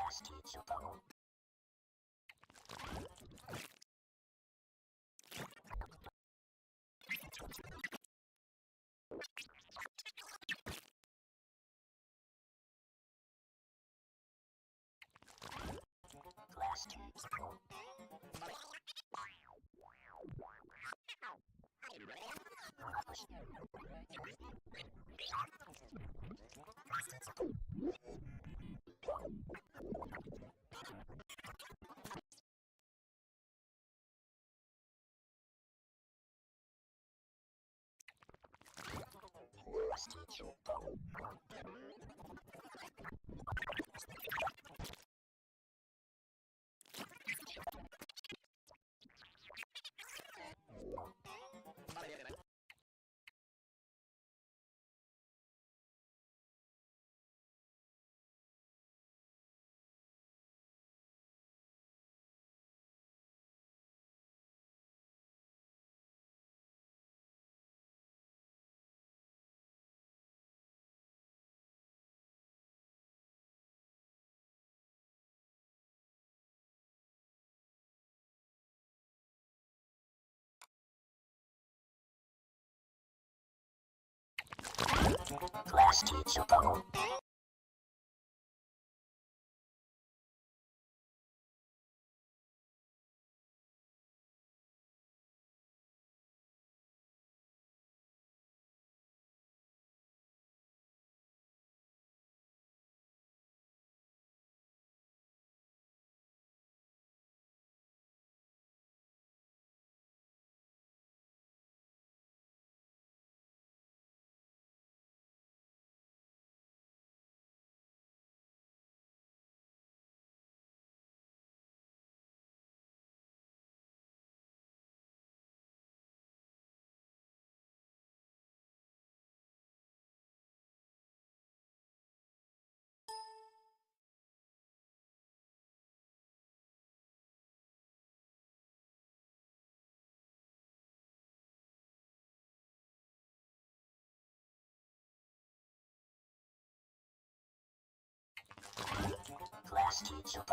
Class teacher. Class teacher. Class teacher.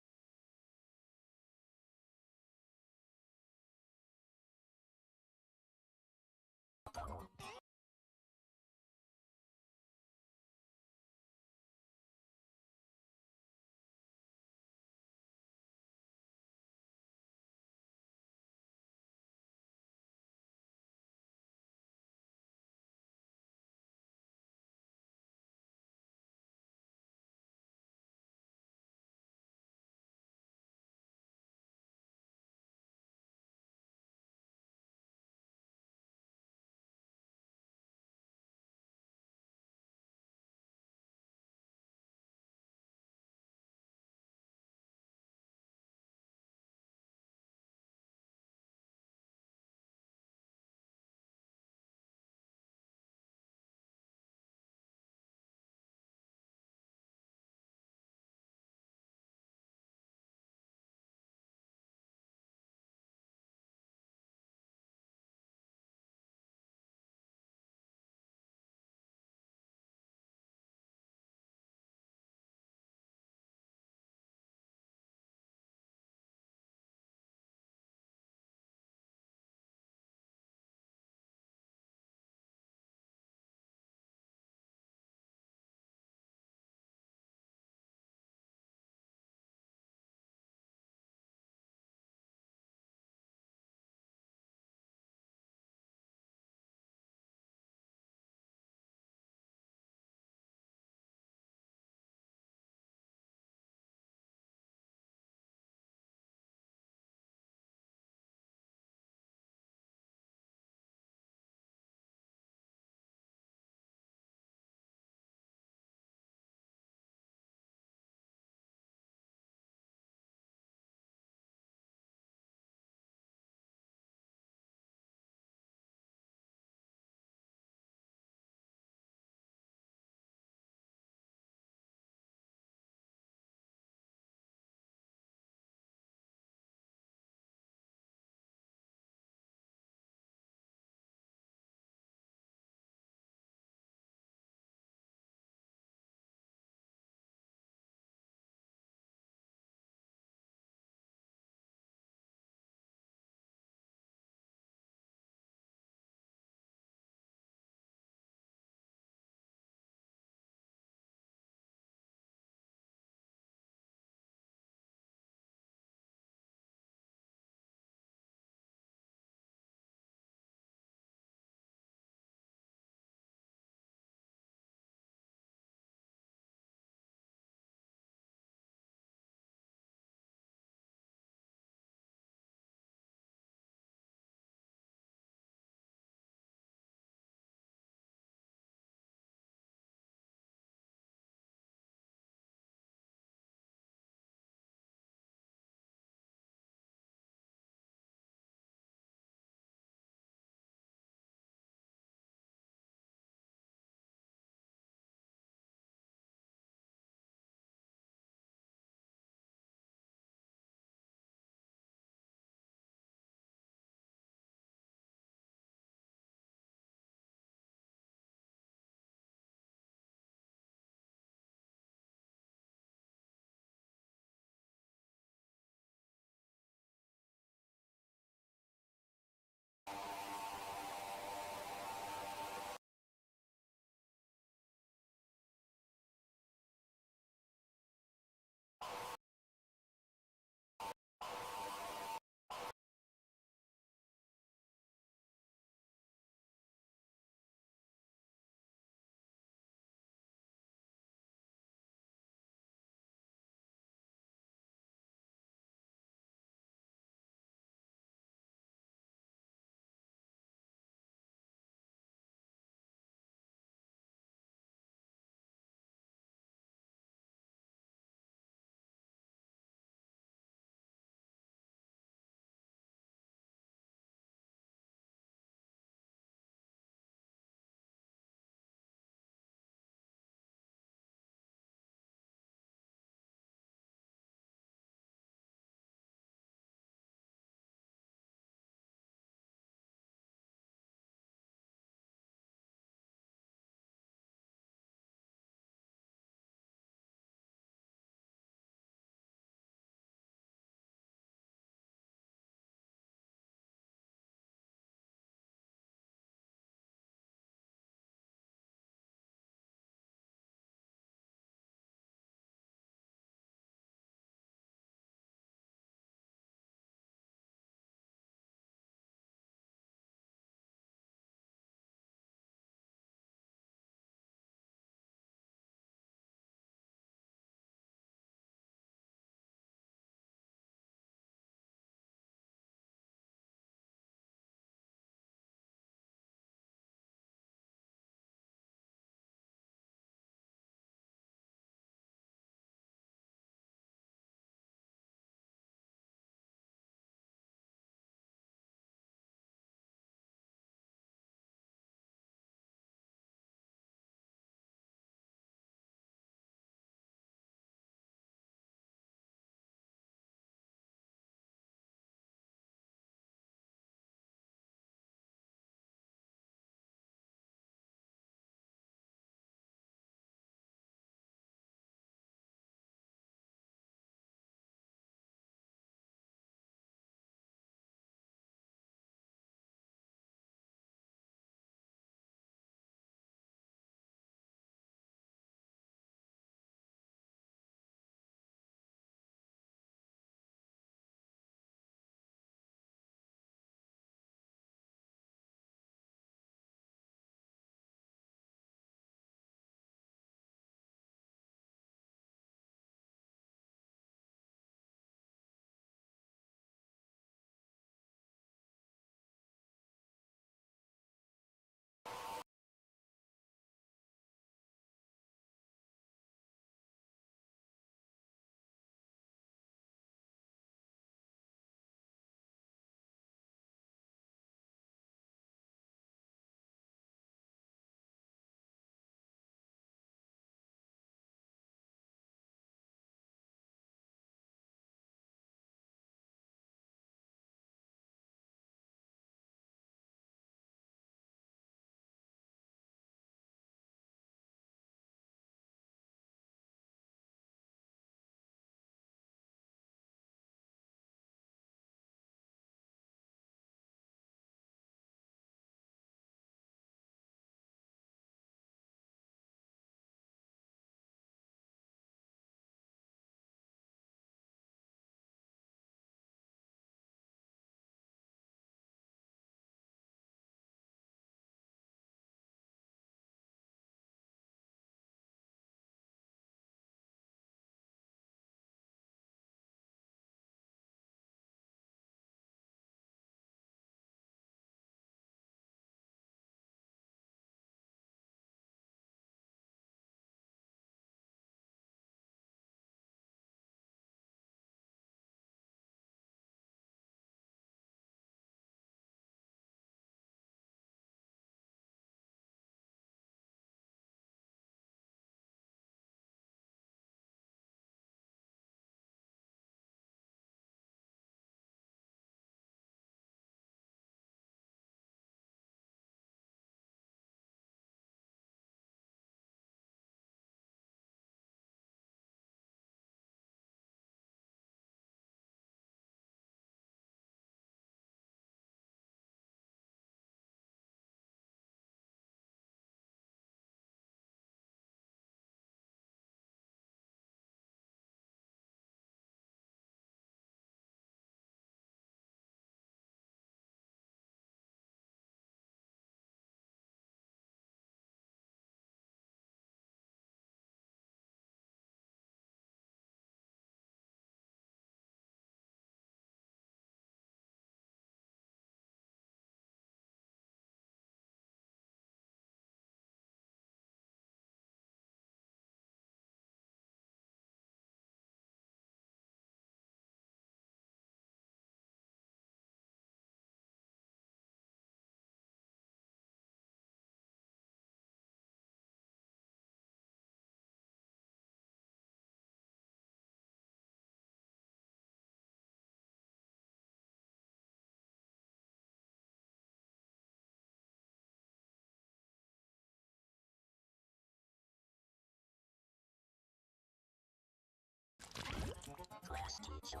class teacher.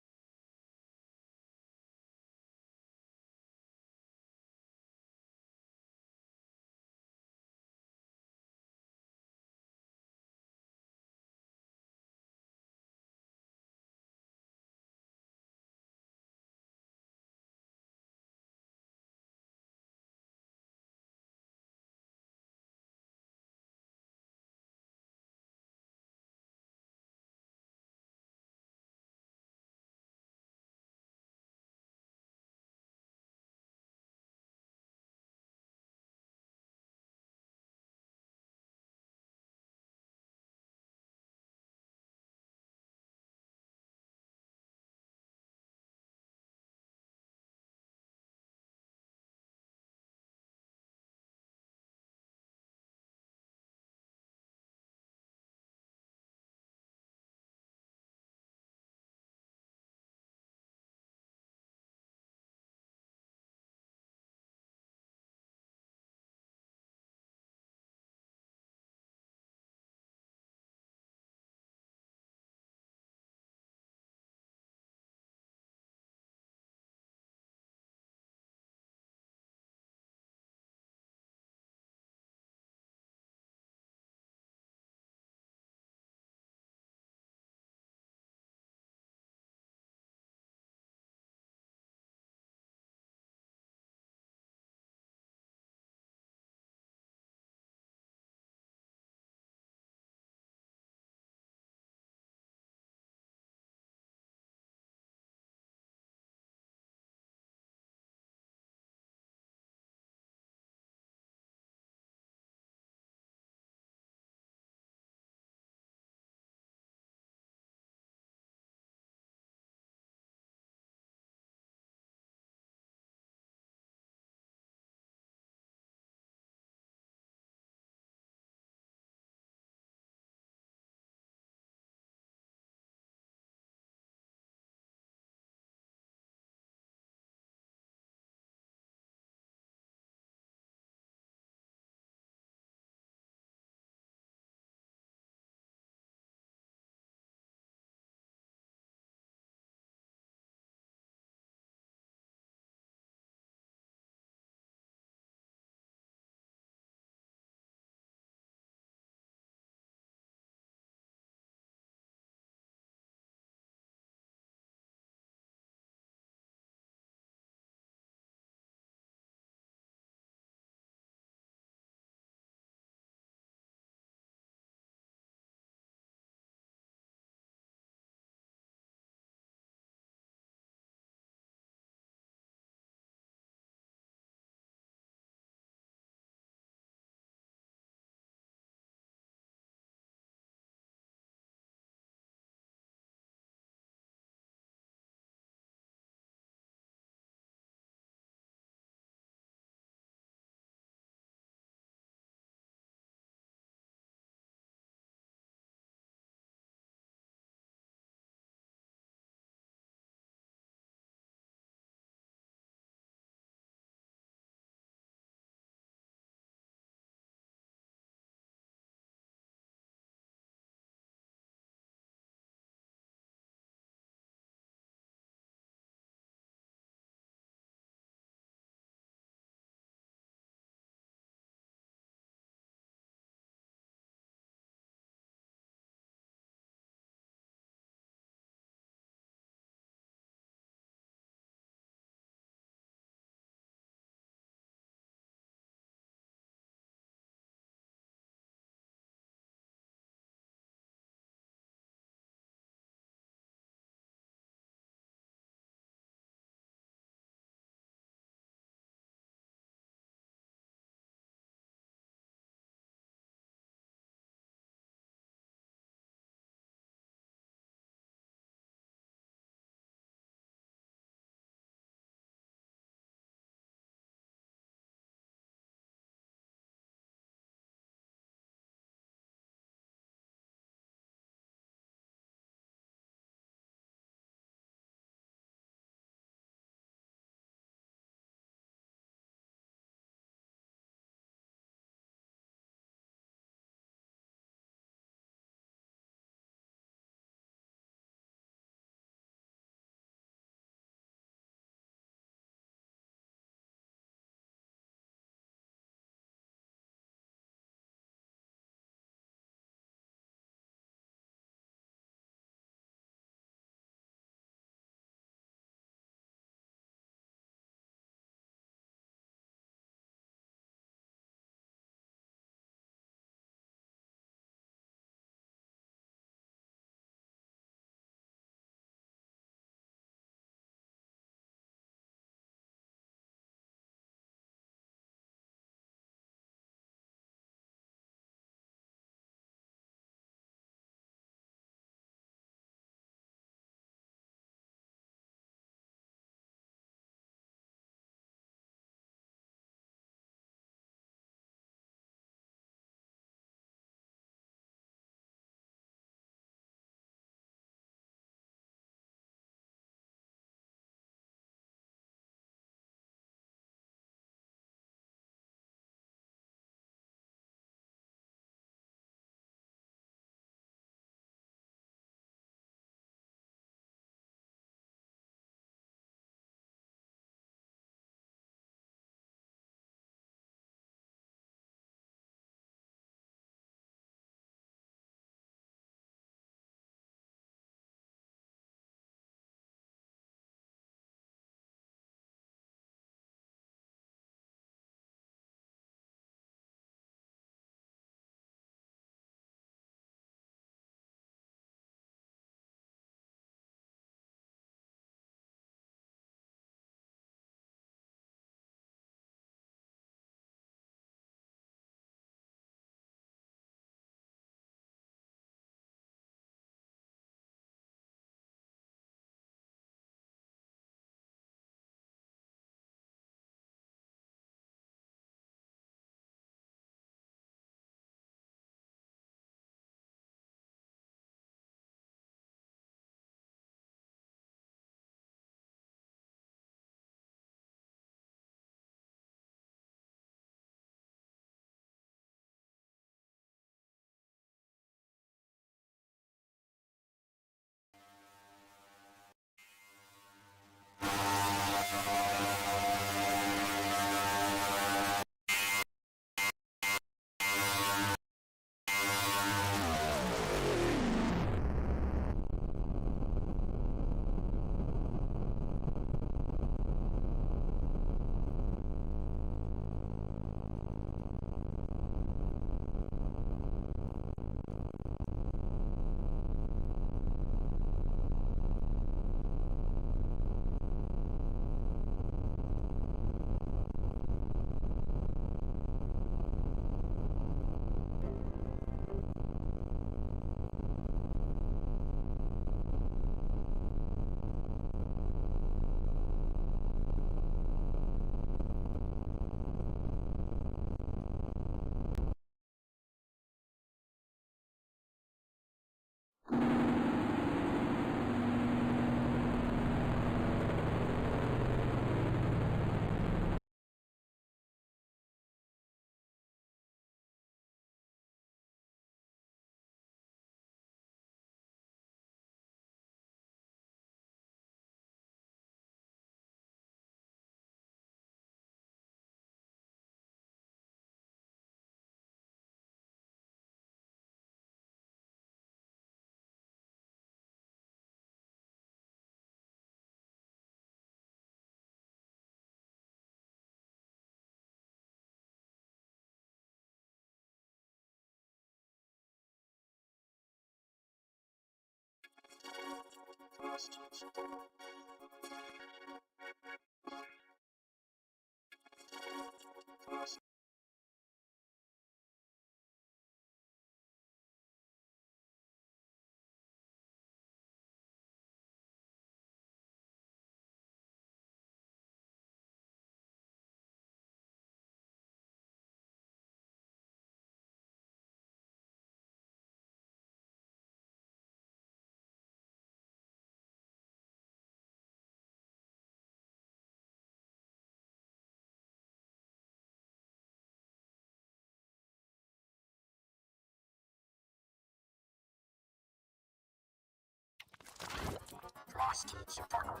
Class teacher.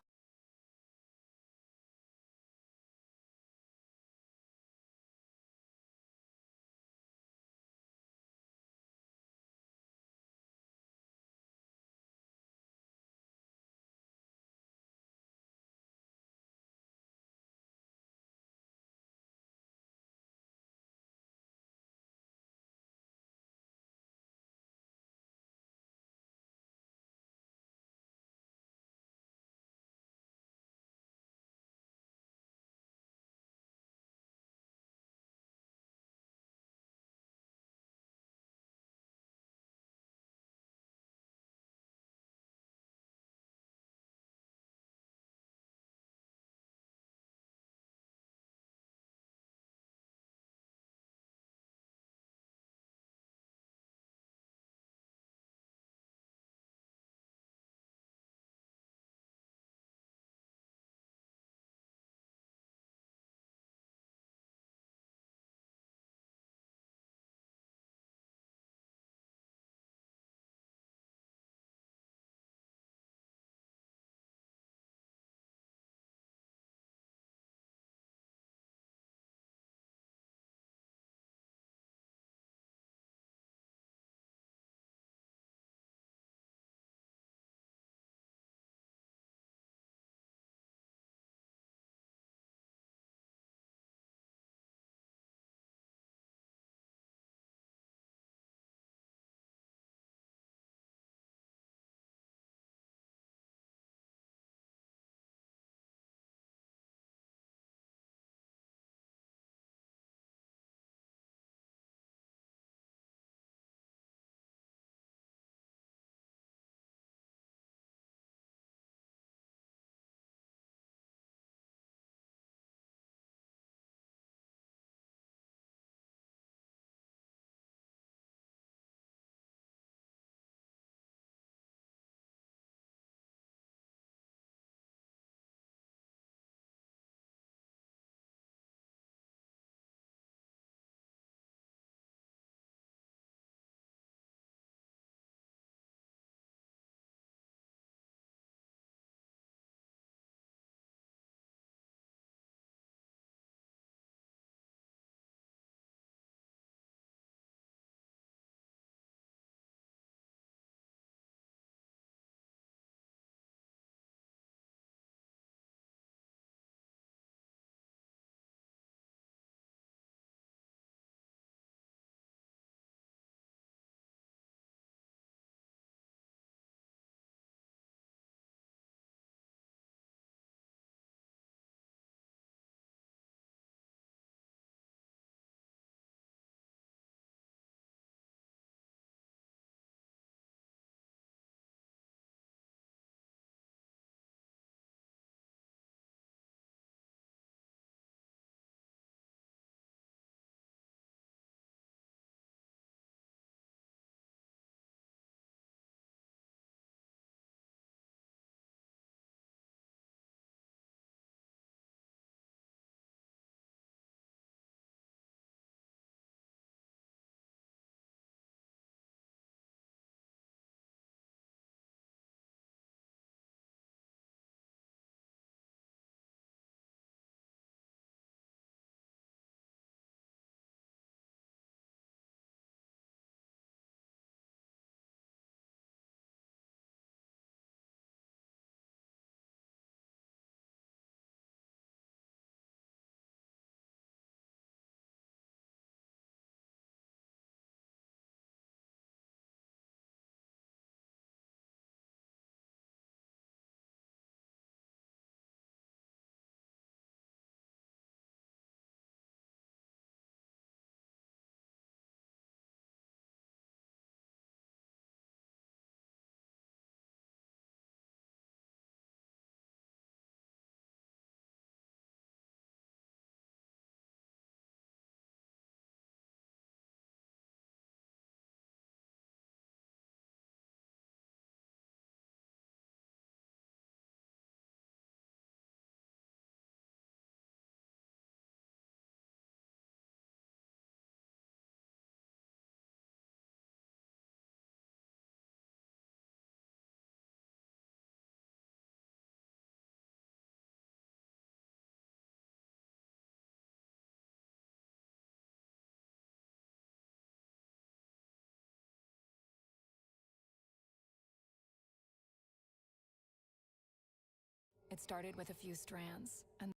It started with a few strands, and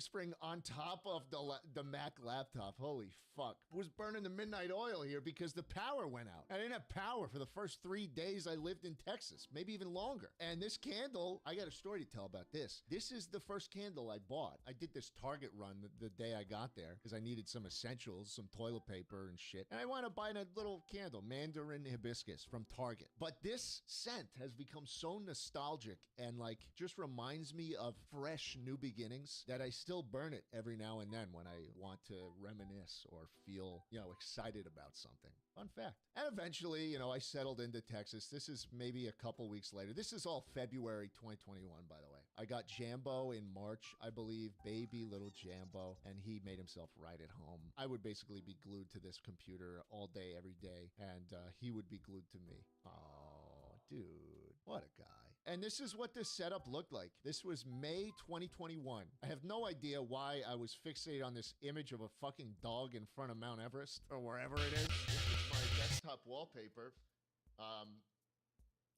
spring on top of the Mac laptop. Holy fuck. Was burning the midnight oil here because the power went out. I didn't have power for the first 3 days I lived in Texas, maybe even longer. And this candle, I got a story to tell about this. This is the first candle I bought. I did this Target run the day I got there because I needed some essentials, some toilet paper and shit. And I wound up buying a little candle, Mandarin Hibiscus from Target. But this scent has become so nostalgic and like just reminds me of fresh new beginnings that I still burn it every now and then when I want to reminisce or feel, excited about something. Fun fact. And eventually, I settled into Texas. This is maybe a couple weeks later. This is all February 2021, by the way. I got Jambo in March, I believe, baby little Jambo, and he made himself right at home. I would basically be glued to this computer all day, every day, and he would be glued to me. Oh, dude, what a guy. And this is what this setup looked like. This was May 2021. I have no idea why I was fixated on this image of a fucking dog in front of Mount Everest or wherever it is. This is my desktop wallpaper.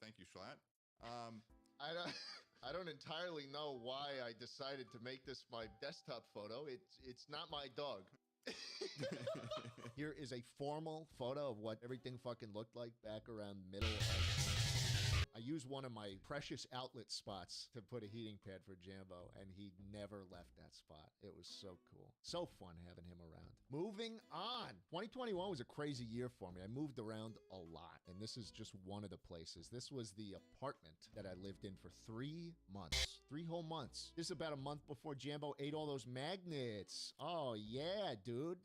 Thank you, Schlatt. I don't entirely know why I decided to make this my desktop photo. It's not my dog. Here is a formal photo of what everything fucking looked like back around middle of... I used one of my precious outlet spots to put a heating pad for Jambo, and he never left that spot. It was so cool. So fun having him around. Moving on. 2021 was a crazy year for me. I moved around a lot, and this is just one of the places. This was the apartment that I lived in for 3 months. 3 whole months. This is about a month before Jambo ate all those magnets. Oh, yeah, dude.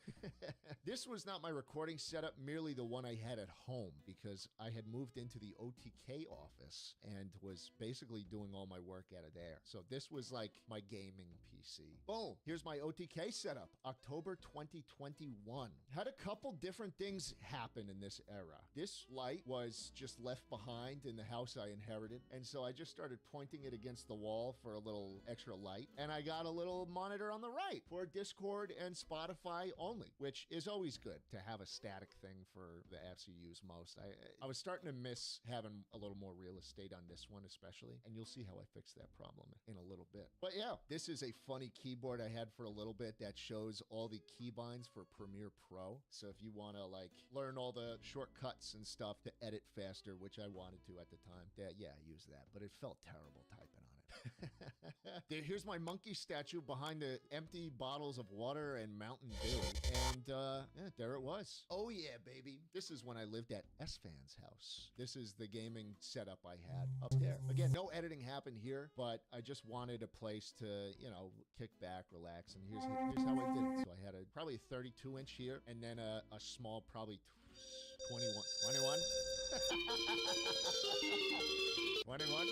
This was not my recording setup, merely the one I had at home, because I had moved into the OTK office and was basically doing all my work out of there. So this was like my gaming PC. Boom. Here's my OTK setup. October 2021. Had a couple different things happen in this era. This light was just left behind in the house I inherited. And so I just started pointing it against the wall for a little extra light. And I got a little monitor on the right for Discord and Spotify only, which is always good to have a static thing for the apps you use most. I was starting to miss having a little more real estate on this one especially, and you'll see how I fix that problem in a little bit. But yeah, this is a funny keyboard I had for a little bit that shows all the keybinds for Premiere Pro. So if you want to like learn all the shortcuts and stuff to edit faster, which I wanted to at the time, yeah, I used that, but it felt terrible typing on it. Here's my monkey statue behind the empty bottles of water and Mountain Dew, and yeah, there it was. Oh yeah, baby. This is when I lived at S-Fan's house. This is the gaming setup I had up there. Again, no editing happened here, but I just wanted a place to, kick back, relax, and here's how I did it. So I had probably a 32-inch here, and then a small, probably 21. 21?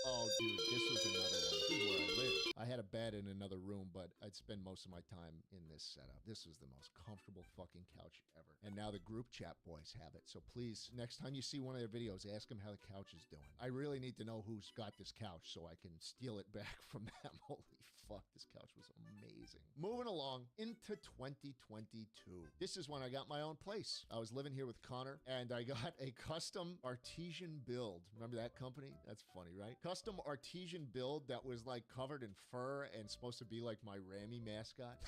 Oh, dude, this was another one. This is where I lived. I had a bed in another room, but I'd spend most of my time in this setup. This was the most comfortable fucking couch ever. And now the group chat boys have it. So please, next time you see one of their videos, ask them how the couch is doing. I really need to know who's got this couch so I can steal it back from them. Holy fuck, this couch was amazing. Moving along into 2022. This is when I got my own place. I was living here with Connor, and I got a custom artesian build. Remember that company? That's funny, right? Custom artesian build that was like covered in fur and supposed to be like my Rammy mascot.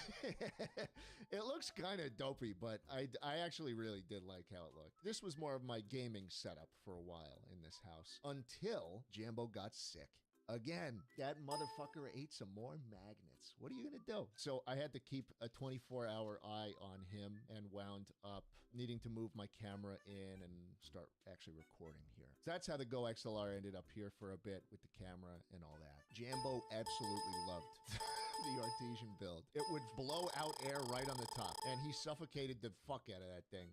It looks kind of dopey, but I actually really did like how it looked. This was more of my gaming setup for a while in this house until Jambo got sick. Again, that motherfucker ate some more magnets. What are you gonna do? So I had to keep a 24-hour eye on him and wound up needing to move my camera in and start actually recording here. So that's how the Go XLR ended up here for a bit with the camera and all that. Jambo absolutely loved the artesian build. It would blow out air right on the top, and he suffocated the fuck out of that thing.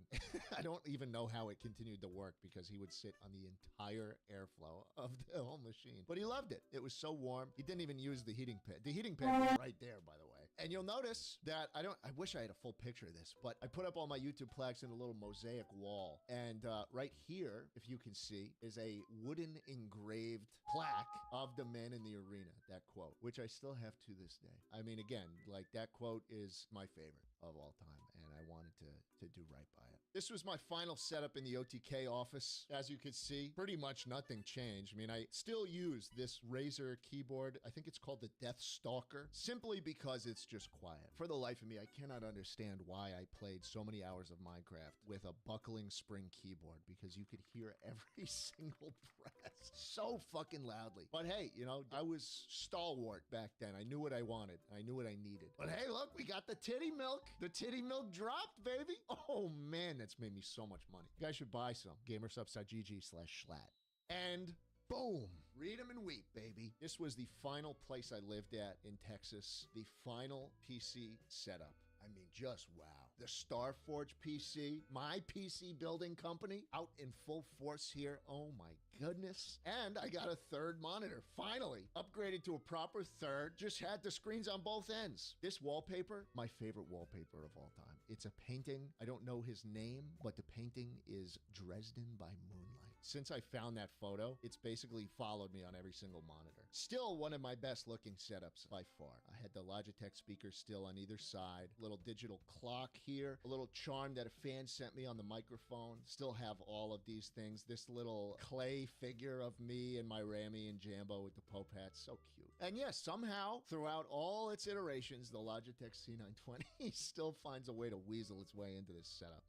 I don't even know how it continued to work because he would sit on the entire airflow of the whole machine. But he loved it. It was so warm. He didn't even use the heating pad. The heating pad was right there, by the way. And you'll notice that I wish I had a full picture of this, but I put up all my YouTube plaques in a little mosaic wall. And right here, if you can see, is a wooden engraved plaque of the man in the arena, that quote, which I still have to this day. I mean, again, like that quote is my favorite of all time. And I wanted to do right by it. This was my final setup in the OTK office. As you could see, pretty much nothing changed. I mean, I still use this Razer keyboard. I think it's called the Death Stalker, simply because it's just quiet. For the life of me, I cannot understand why I played so many hours of Minecraft with a buckling spring keyboard, because you could hear every single press so fucking loudly. But hey, you know, I was stalwart back then. I knew what I wanted. I knew what I needed. But hey, look, we got the titty milk. The titty milk dropped, baby. Oh man, that's made me so much money. You guys should buy some. Gamersubs.gg/schlat. And boom, read 'em and weep, baby. This was the final place I lived at in Texas. The final PC setup. I mean, just wow. The Starforge PC, my PC building company, out in full force here. Oh my goodness. And I got a third monitor, finally. Upgraded to a proper third, just had the screens on both ends. This wallpaper, my favorite wallpaper of all time. It's a painting. I don't know his name, but the painting is Dresden by Moonlight. Since I found that photo, it's basically followed me on every single monitor. Still one of my best looking setups by far. I had the Logitech speakers still on either side, little digital clock here, a little charm that a fan sent me on the microphone. Still have all of these things. This little clay figure of me and my Rami and Jambo with the Pope hat. So cute. And yes, somehow throughout all its iterations, the Logitech C920 still finds a way to weasel its way into this setup.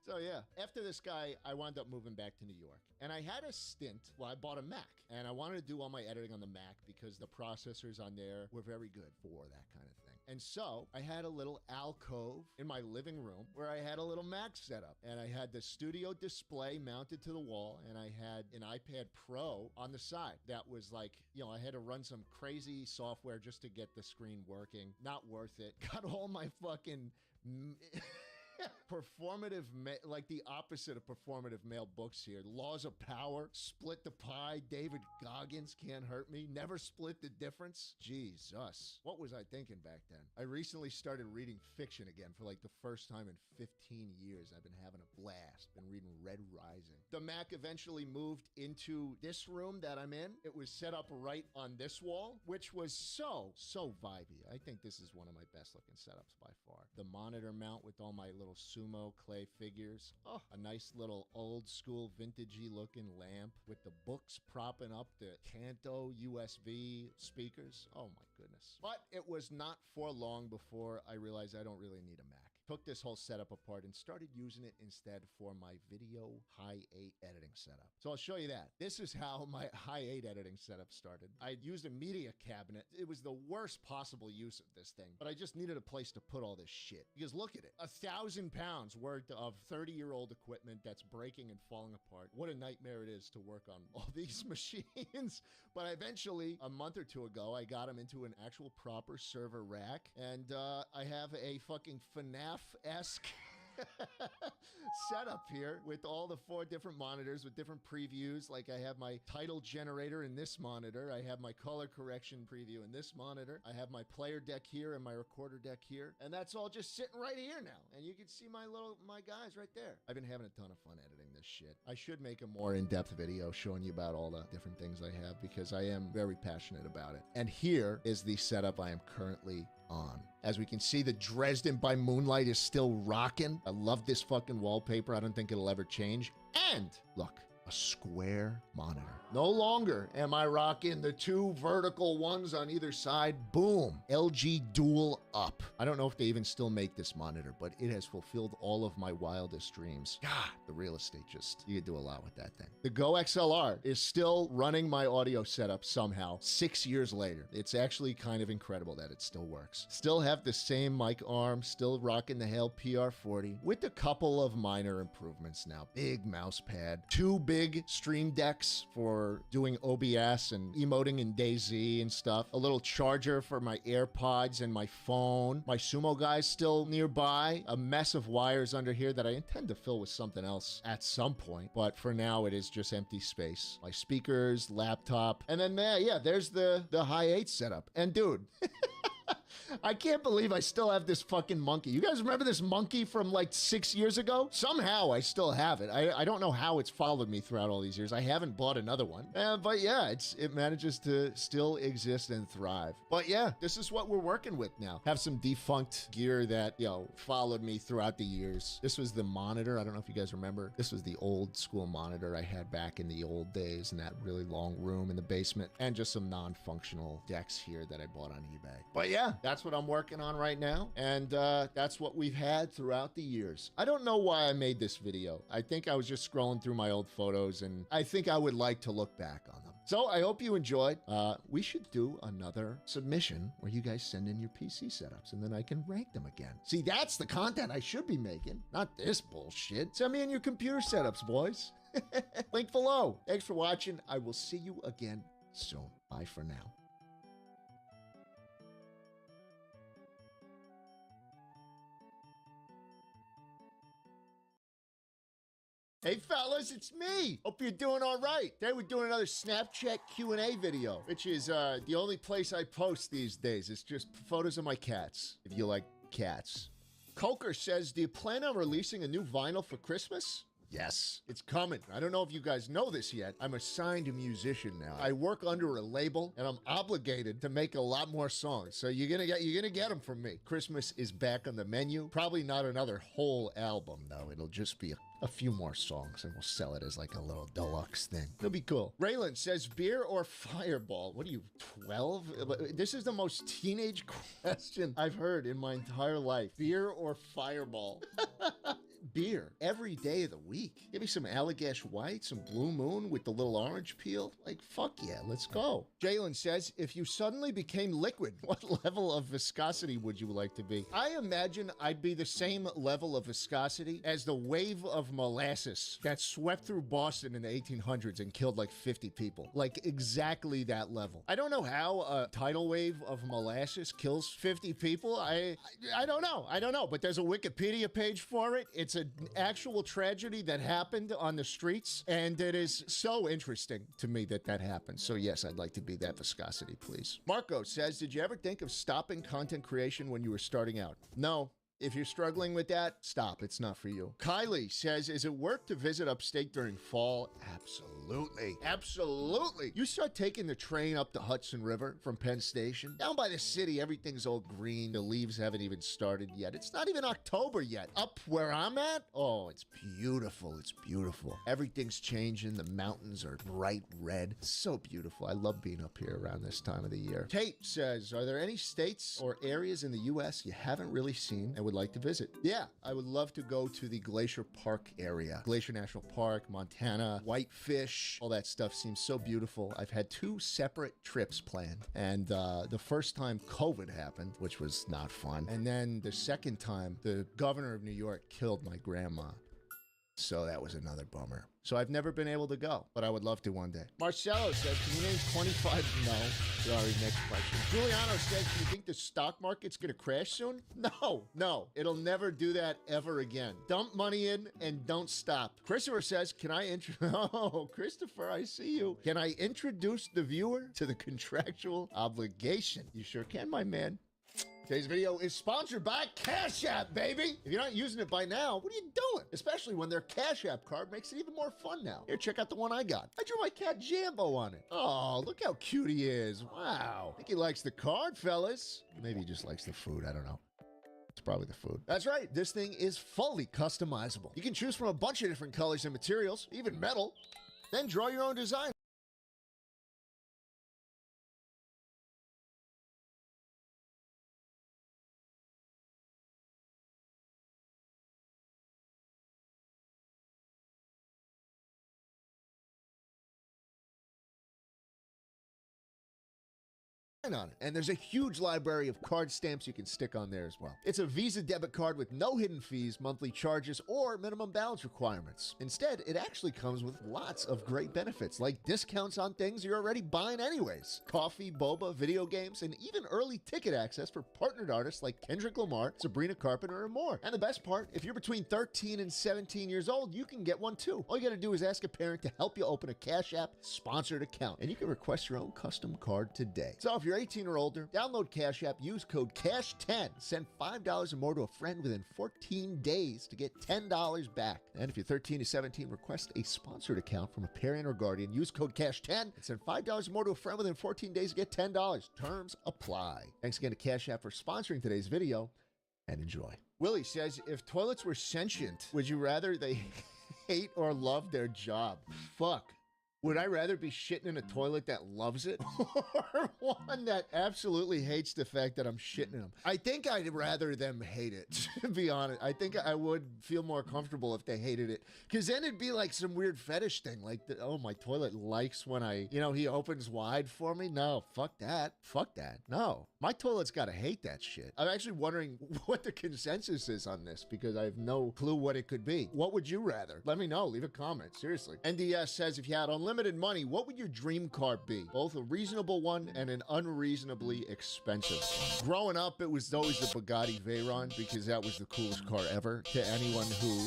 So yeah, after this guy, I wound up moving back to New York. And I had a stint, well, I bought a Mac. And I wanted to do all my editing on the Mac because the processors on there were very good for that kind of thing. And so I had a little alcove in my living room where I had a little Mac set up. And I had the studio display mounted to the wall, and I had an iPad Pro on the side. That was like, you know, I had to run some crazy software just to get the screen working. Not worth it. Got all my fucking performative, like the opposite of performative male books here. Laws of Power, Split the Pie, David Goggins, Can't Hurt Me, Never Split the Difference. Jesus. What was I thinking back then? I recently started reading fiction again for like the first time in 15 years. I've been having a blast. Been reading Red Rising. The Mac eventually moved into this room that I'm in. It was set up right on this wall, which was so vibey. I think this is one of my best looking setups by far. The monitor mount with all my little sumo clay figures. Oh, a nice little old school vintagey looking lamp with the books propping up the Kanto USB speakers. Oh my goodness. But it was not for long before I realized I don't really need a Mac. Took this whole setup apart and started using it instead for my video high 8 editing setup. So I'll show you that. This is how my high 8 editing setup started. I used a media cabinet. It was the worst possible use of this thing, but I just needed a place to put all this shit. Because look at it. 1,000 pounds worth of 30-year-old equipment that's breaking and falling apart. What a nightmare it is to work on all these machines. But eventually, a month or two ago, I got them into an actual proper server rack, and I have a fucking FNAF-esque setup here with all the 4 different monitors with different previews. Like I have my title generator in this monitor. I have my color correction preview in this monitor. I have my player deck here and my recorder deck here. And that's all just sitting right here now. And you can see my guys right there. I've been having a ton of fun editing this shit. I should make a more in-depth video showing you about all the different things I have because I am very passionate about it. And here is the setup I am currently on. As we can see, the Dresden by Moonlight is still rocking. I love this fucking wallpaper. I don't think it'll ever change. And look, a square monitor. No longer am I rocking the 2 vertical ones on either side. Boom. LG Dual Up. I don't know if they even still make this monitor, but it has fulfilled all of my wildest dreams. God, the real estate just, you could do a lot with that thing. The Go XLR is still running my audio setup somehow 6 years later. It's actually kind of incredible that it still works. Still have the same mic arm, still rocking the Hale PR40 with a couple of minor improvements now. Big mouse pad, 2 big stream decks for doing OBS and emoting in DayZ and stuff. A little charger for my AirPods and my phone. My Sumo guy's still nearby. A mess of wires under here that I intend to fill with something else at some point. But for now, it is just empty space. My speakers, laptop, and then there's the high 8 setup. And dude, I can't believe I still have this fucking monkey. You guys remember this monkey from like 6 years ago? Somehow I still have it. I don't know how it's followed me throughout all these years. I haven't bought another one. But yeah, it manages to still exist and thrive. But yeah, this is what we're working with now. Have some defunct gear that, you know, followed me throughout the years. This was the monitor. I don't know if you guys remember. This was the old school monitor I had back in the old days in that really long room in the basement, and just some non-functional decks here that I bought on eBay. But yeah, that's what I'm working on right now, and that's what we've had throughout the years. I don't know why I made this video. I think I was just scrolling through my old photos, and I think I would like to look back on them. So I hope you enjoyed. We should do another submission where you guys send in your PC setups, and then I can rank them again. See, that's the content I should be making, not this bullshit. Send me in your computer setups, boys. Link below. Thanks for watching. I will see you again soon. Bye for now. Hey fellas, it's me. Hope you're doing all right. Today we're doing another Snapchat Q&A video, which is the only place I post these days. It's just photos of my cats, if you like cats. Coker says, do you plan on releasing a new vinyl for Christmas? Yes, it's coming. I don't know if you guys know this yet. I'm a signed musician now. I work under a label, and I'm obligated to make a lot more songs. So you're gonna get them from me. Christmas is back on the menu. Probably not another whole album though. It'll just be a few more songs, and we'll sell it as like a little deluxe thing. It'll be cool. Raylan says, beer or Fireball? What are you, 12? This is the most teenage question I've heard in my entire life. Beer or Fireball? Beer every day of the week. Give me some Allagash White, some Blue Moon with the little orange peel. Like, fuck yeah, let's go. Jalen says, if you suddenly became liquid, what level of viscosity would you like to be? I imagine I'd be the same level of viscosity as the wave of molasses that swept through Boston in the 1800s and killed like 50 people. Like, exactly that level. I don't know how a tidal wave of molasses kills 50 people. I don't know, but there's a Wikipedia page for it. It's an actual tragedy that happened on the streets, and it is so interesting to me that that happened. So yes, I'd like to be that viscosity, please. Marco says, did you ever think of stopping content creation when you were starting out? No. If you're struggling with that, stop. It's not for you. Kylie says, is it worth to visit upstate during fall? Absolutely. Absolutely. You start taking the train up the Hudson River from Penn Station. Down by the city, everything's all green. The leaves haven't even started yet. It's not even October yet. Up where I'm at, oh, it's beautiful. It's beautiful. Everything's changing. The mountains are bright red. It's so beautiful. I love being up here around this time of the year. Tate says, are there any states or areas in the U.S. you haven't really seen and would like to visit? Yeah, I would love to go to the Glacier Park area. Glacier National Park, Montana, Whitefish, all that stuff seems so beautiful. I've had 2 separate trips planned, and the first time COVID happened, which was not fun, and then the second time the governor of New York killed my grandma. So that was another bummer. So I've never been able to go, but I would love to one day. Marcelo says, can you name 25? No. Sorry, next question. Giuliano says, do you think the stock market's gonna crash soon? No. It'll never do that ever again. Dump money in and don't stop. Christopher says, can I Oh, Christopher, I see you. Can I introduce the viewer to the contractual obligation? You sure can, my man. Today's video is sponsored by Cash App, baby. If you're not using it by now, what are you doing? Especially when their Cash App card makes it even more fun now. Here, check out the one I got. I drew my cat Jambo on it. Oh, look how cute he is. Wow. I think he likes the card, fellas. Maybe he just likes the food. I don't know. It's probably the food. That's right. This thing is fully customizable. You can choose from a bunch of different colors and materials, even metal. Then draw your own design. On it. And there's a huge library of card stamps you can stick on there as well. It's a Visa debit card with no hidden fees, monthly charges, or minimum balance requirements. Instead, it actually comes with lots of great benefits, like discounts on things you're already buying anyways. Coffee, boba, video games, and even early ticket access for partnered artists like Kendrick Lamar, Sabrina Carpenter, and more. And the best part, if you're between 13 and 17 years old, you can get one too. All you gotta do is ask a parent to help you open a Cash App sponsored account, and you can request your own custom card today. So if you're you're 18 or older, download Cash App, use code CASH10, send $5 or more to a friend within 14 days to get $10 back. And if you're 13 to 17, request a sponsored account from a parent or guardian. Use code CASH10 and send $5 or more to a friend within 14 days to get $10. Terms apply. Thanks again to Cash App for sponsoring today's video, and enjoy. Willie says, if toilets were sentient, would you rather they hate or love their job? Fuck. Would I rather be shitting in a toilet that loves it or one that absolutely hates the fact that I'm shitting in them? I think I'd rather them hate it, to be honest. I think I would feel more comfortable if they hated it, because then it'd be like some weird fetish thing, like, oh, my toilet likes when he opens wide for me. No, fuck that. Fuck that. No, my toilet's got to hate that shit. I'm actually wondering what the consensus is on this, because I have no clue what it could be. What would you rather? Let me know. Leave a comment. Seriously. NDS says, if you had unlimited money, what would your dream car be? Both a reasonable one and an unreasonably expensive one. Growing up, it was always the Bugatti Veyron, because that was the coolest car ever to anyone who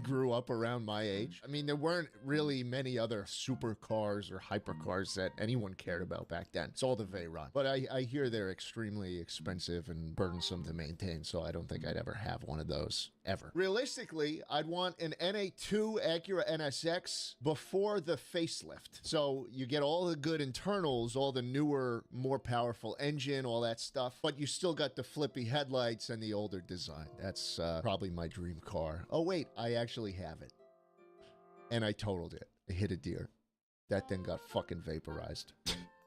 grew up around my age. I mean, there weren't really many other supercars or hypercars that anyone cared about back then. It's all the Veyron. But I hear they're extremely expensive and burdensome to maintain, so I don't think I'd ever have one of those, ever. Realistically, I'd want an NA2 Acura NSX before the facelift. So you get all the good internals, all the newer, more powerful engine, all that stuff, but you still got the flippy headlights and the older design. That's probably my dream car. Oh wait, I actually have it. And I totaled it. I hit a deer. That thing got fucking vaporized.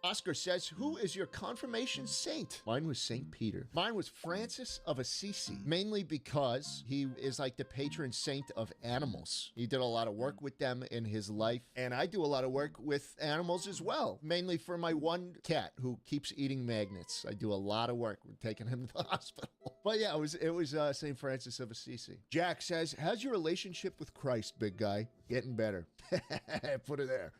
Oscar says, who is your confirmation saint? Mine was St. Peter. Mine was Francis of Assisi, mainly because he is like the patron saint of animals. He did a lot of work with them in his life, and I do a lot of work with animals as well, mainly for my one cat who keeps eating magnets. I do a lot of work with taking him to the hospital. But yeah, it was St. Francis of Assisi. Jack says, how's your relationship with Christ, big guy? Getting better. Put it there.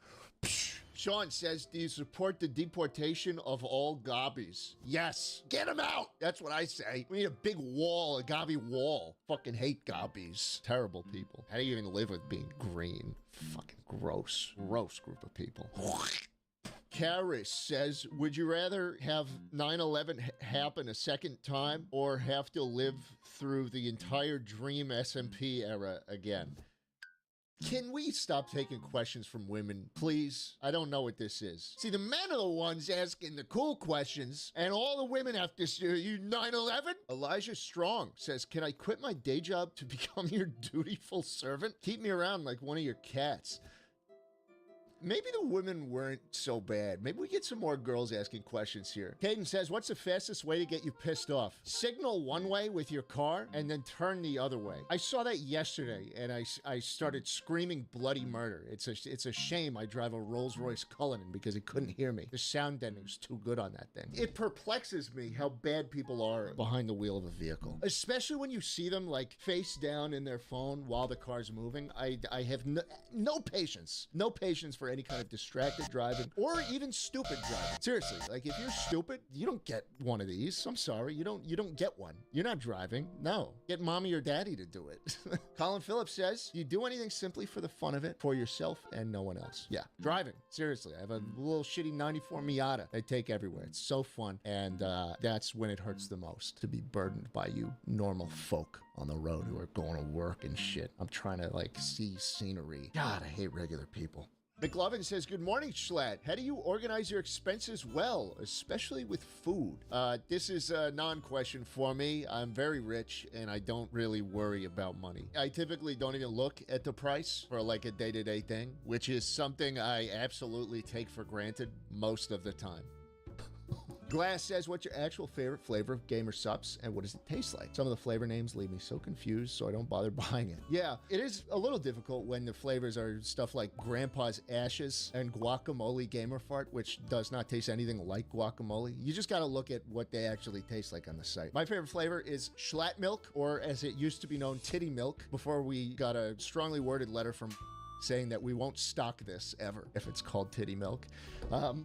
Sean says, do you support the deportation of all gobbies? Yes. Get them out. That's what I say. We need a big wall, a gobby wall. Fucking hate gobbies. Terrible people. How do you even live with being green? Fucking gross. Gross group of people. Karis says, would you rather have 9/11 happen a second time or have to live through the entire Dream SMP era again? Can we stop taking questions from women, please? I don't know what this is. See, the men are the ones asking the cool questions, and all the women have to say, you 9/11? Elijah Strong says, can I quit my day job to become your dutiful servant? Keep me around like one of your cats. Maybe the women weren't so bad. Maybe we get some more girls asking questions here. Caden says, what's the fastest way to get you pissed off? Signal one way with your car and then turn the other way. I saw that yesterday and I started screaming bloody murder. It's a shame I drive a Rolls-Royce Cullinan because it couldn't hear me. The sound deadening's too good on that thing. It perplexes me how bad people are behind the wheel of a vehicle. Especially when you see them like face down in their phone while the car's moving. I have no patience. No patience for any kind of distracted driving or even stupid driving. Seriously, like if you're stupid, you don't get one of these. I'm sorry, you don't get one. You're not driving. No, get mommy or daddy to do it. Colin Phillips says, you do anything simply for the fun of it, for yourself and no one else. Yeah, driving. Seriously, I have a little shitty 94 Miata I take everywhere. It's so fun, and that's when it hurts the most, to be burdened by you normal folk on the road who are going to work and shit. I'm trying to like see scenery. God, I hate regular people. McLovin says, good morning, Schlatt. How do you organize your expenses well, especially with food? This is a non-question for me. I'm very rich and I don't really worry about money. I typically don't even look at the price for like a day-to-day thing, which is something I absolutely take for granted most of the time. Glass says, what's your actual favorite flavor of Gamer Supps and what does it taste like? Some of the flavor names leave me so confused, so I don't bother buying it. Yeah, it is a little difficult when the flavors are stuff like Grandpa's Ashes and Guacamole Gamer Fart, which does not taste anything like guacamole. You just gotta look at what they actually taste like on the site. My favorite flavor is Schlatt Milk, or as it used to be known, Titty Milk, before we got a strongly worded letter from saying that we won't stock this ever if it's called titty milk.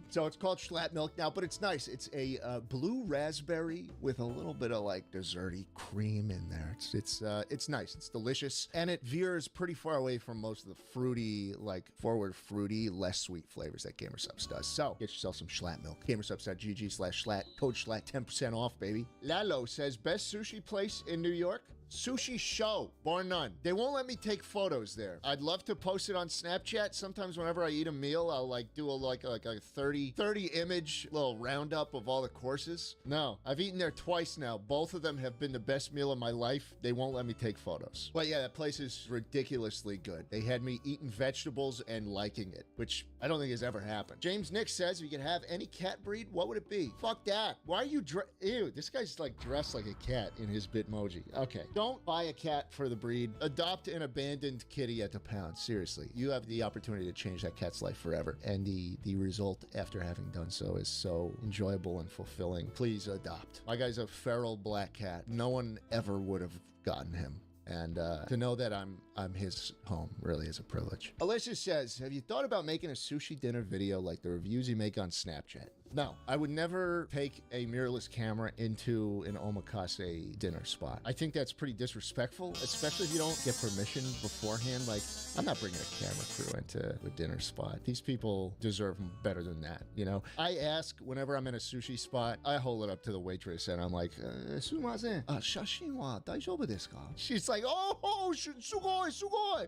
So it's called Schlatt milk now, but it's nice. It's a blue raspberry with a little bit of like desserty cream in there. It's nice. It's delicious, and it veers pretty far away from most of the fruity, like forward fruity, less sweet flavors that Gamersubs does. So get yourself some Schlatt milk. Gamersubs.gg/Schlatt. Code Schlatt, 10% off, baby. Lalo says best sushi place in New York. Sushi Show, bar none. They won't let me take photos there. I'd love to post it on Snapchat. Sometimes whenever I eat a meal, I'll like do a 30 image little roundup of all the courses. No, I've eaten there twice now. Both of them have been the best meal of my life. They won't let me take photos. But yeah, that place is ridiculously good. They had me eating vegetables and liking it, which I don't think has ever happened. James Nick says, if you could have any cat breed, what would it be? Fuck that. Why are you ew, this guy's like dressed like a cat in his Bitmoji. Okay. Don't buy a cat for the breed. Adopt an abandoned kitty at the pound. Seriously, you have the opportunity to change that cat's life forever. And the result after having done so is so enjoyable and fulfilling. Please adopt. My guy's a feral black cat. No one ever would have gotten him. And to know that I'm his home really is a privilege. Alicia says, have you thought about making a sushi dinner video like the reviews you make on Snapchat? No, I would never take a mirrorless camera into an omakase dinner spot. I think that's pretty disrespectful, especially if you don't get permission beforehand. Like, I'm not bringing a camera crew into a dinner spot. These people deserve better than that, you know? I ask whenever I'm in a sushi spot, I hold it up to the waitress and I'm like, sumimasen, shashin wa daijoubu desu ka? She's like, oh, sugoi.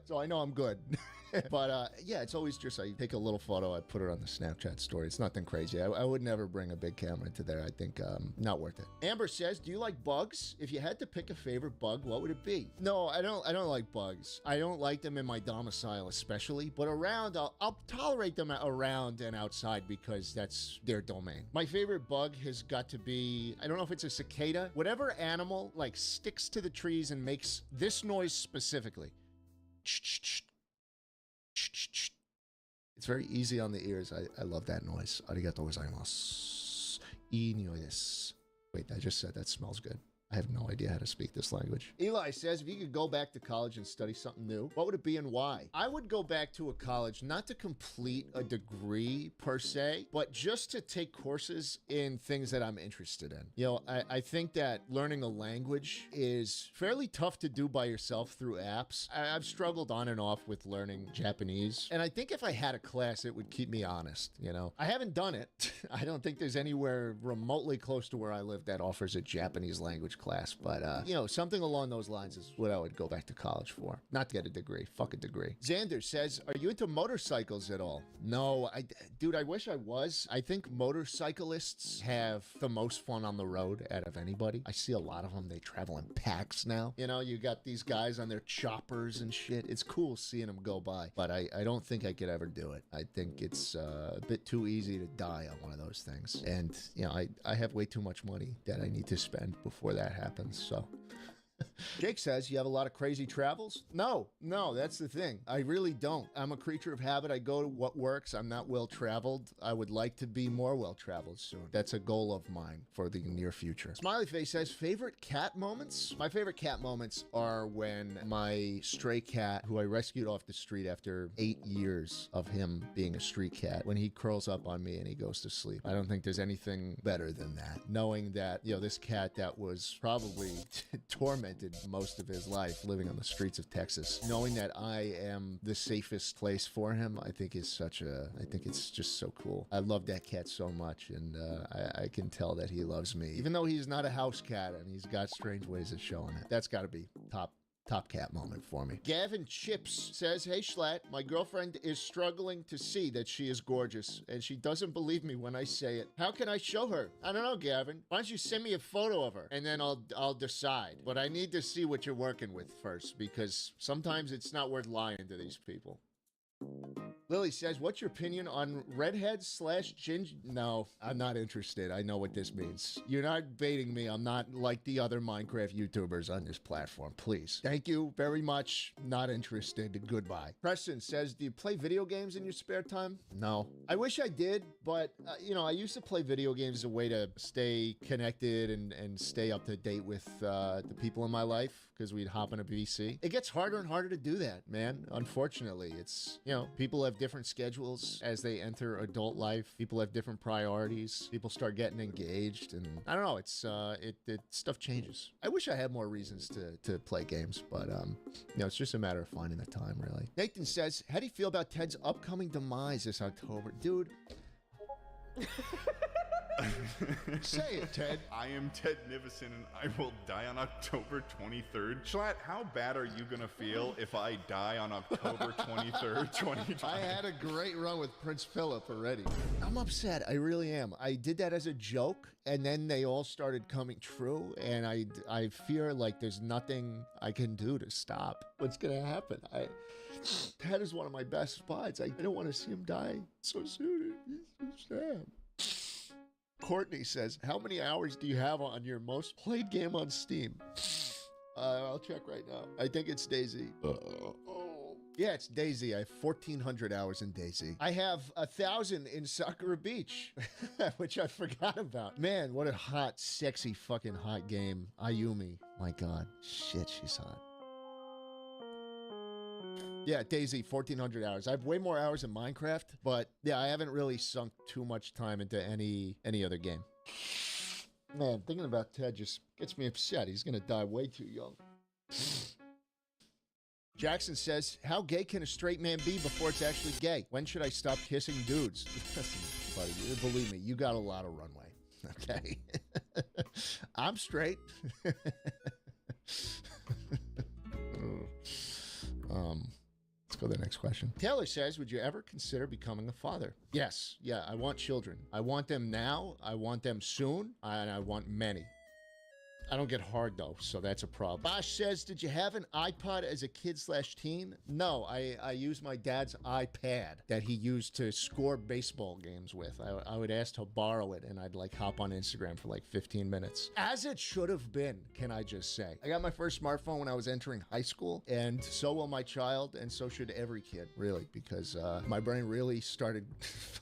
So I know I'm good. But yeah, it's always just I take a little photo, I put it on the Snapchat story. It's nothing crazy. I would never bring a big camera into there. I think not worth it. Amber says, do you like bugs? If you had to pick a favorite bug, what would it be? No, I don't like bugs. I don't like them in my domicile especially, but around, I'll tolerate them around and outside because that's their domain. My favorite bug has got to be, I don't know if it's a cicada, whatever animal like sticks to the trees and makes this noise specifically. It's very easy on the ears. I love that noise. Arigatou gozaimasu. Ii nioi desu. Wait, I just said that smells good. I have no idea how to speak this language. Eli says, if you could go back to college and study something new, what would it be and why? I would go back to a college, not to complete a degree per se, but just to take courses in things that I'm interested in. You know, I think that learning a language is fairly tough to do by yourself through apps. I've struggled on and off with learning Japanese, and I think if I had a class, it would keep me honest, you know? I haven't done it. I don't think there's anywhere remotely close to where I live that offers a Japanese language class, but you know, something along those lines is what I would go back to college for. Not to get a degree. Fuck a degree. Xander says, are you into motorcycles at all? No, dude, I wish I was. I think motorcyclists have the most fun on the road out of anybody. I see a lot of them. They travel in packs now. You know, you got these guys on their choppers and shit. It's cool seeing them go by, but I don't think I could ever do it. I think it's a bit too easy to die on one of those things. And, you know, I have way too much money that I need to spend before that happens, so. Jake says, you have a lot of crazy travels? No, that's the thing. I really don't. I'm a creature of habit. I go to what works. I'm not well-traveled. I would like to be more well-traveled soon. That's a goal of mine for the near future. Smiley Face says, favorite cat moments? My favorite cat moments are when my stray cat, who I rescued off the street after 8 years of him being a street cat, when he curls up on me and he goes to sleep. I don't think there's anything better than that. Knowing that, you know, this cat that was probably tormented most of his life living on the streets of Texas, knowing that I am the safest place for him, I think is I think it's just so cool. I love that cat so much, and I can tell that he loves me, even though he's not a house cat and he's got strange ways of showing it. That's got to be top cat moment for me. Gavin Chips says, hey Schlatt, my girlfriend is struggling to see that she is gorgeous, and she doesn't believe me when I say it. How can I show her? I don't know, Gavin. Why don't you send me a photo of her, and then I'll decide. But I need to see what you're working with first, because sometimes it's not worth lying to these people. Lily says, what's your opinion on redheads / ginger? No, I'm not interested. I know what this means. You're not baiting me. I'm not like the other Minecraft YouTubers on this platform. Please. Thank you very much. Not interested. Goodbye. Preston says, do you play video games in your spare time? No. I wish I did, but, I used to play video games as a way to stay connected and stay up to date with the people in my life, because we'd hop on a PC. It gets harder and harder to do that, man. Unfortunately, it's, people have different schedules as they enter adult life. People have different priorities. People start getting engaged, and I don't know. It's stuff changes. I wish I had more reasons to play games, but it's just a matter of finding the time, really. Nathan says, how do you feel about Ted's upcoming demise this October, dude? Say it, Ted. I am Ted Nivison, and I will die on October 23rd. Schlatt, how bad are you gonna feel if I die on October 23rd, 2020? I had a great run with Prince Philip already. I'm upset. I really am. I did that as a joke, and then they all started coming true, and I fear like there's nothing I can do to stop what's gonna happen. Ted is one of my best buds. I don't want to see him die so soon. It's so sad. Courtney says, how many hours do you have on your most played game on Steam? I'll check right now. I think it's Daisy. Yeah, it's Daisy. I have 1,400 hours in Daisy. I have 1,000 in Sakura Beach, which I forgot about. Man, what a hot, sexy, fucking hot game. Ayumi. My God. Shit, she's hot. Yeah, Daisy, 1,400 hours. I have way more hours in Minecraft, but yeah, I haven't really sunk too much time into any other game. Man, thinking about Ted just gets me upset. He's gonna die way too young. Jackson says, how gay can a straight man be before it's actually gay? When should I stop kissing dudes? Listen, buddy, believe me, you got a lot of runway, okay? I'm straight. Let's go to the next question. Taylor says, would you ever consider becoming a father? Yes. Yeah, I want children. I want them now. I want them soon. And I want many. I don't get hard, though, so that's a problem. Bosch says, did you have an iPod as a kid/teen? No, I used my dad's iPad that he used to score baseball games with. I would ask to borrow it, and I'd, hop on Instagram for, 15 minutes. As it should have been, can I just say. I got my first smartphone when I was entering high school, and so will my child, and so should every kid, really, because my brain really started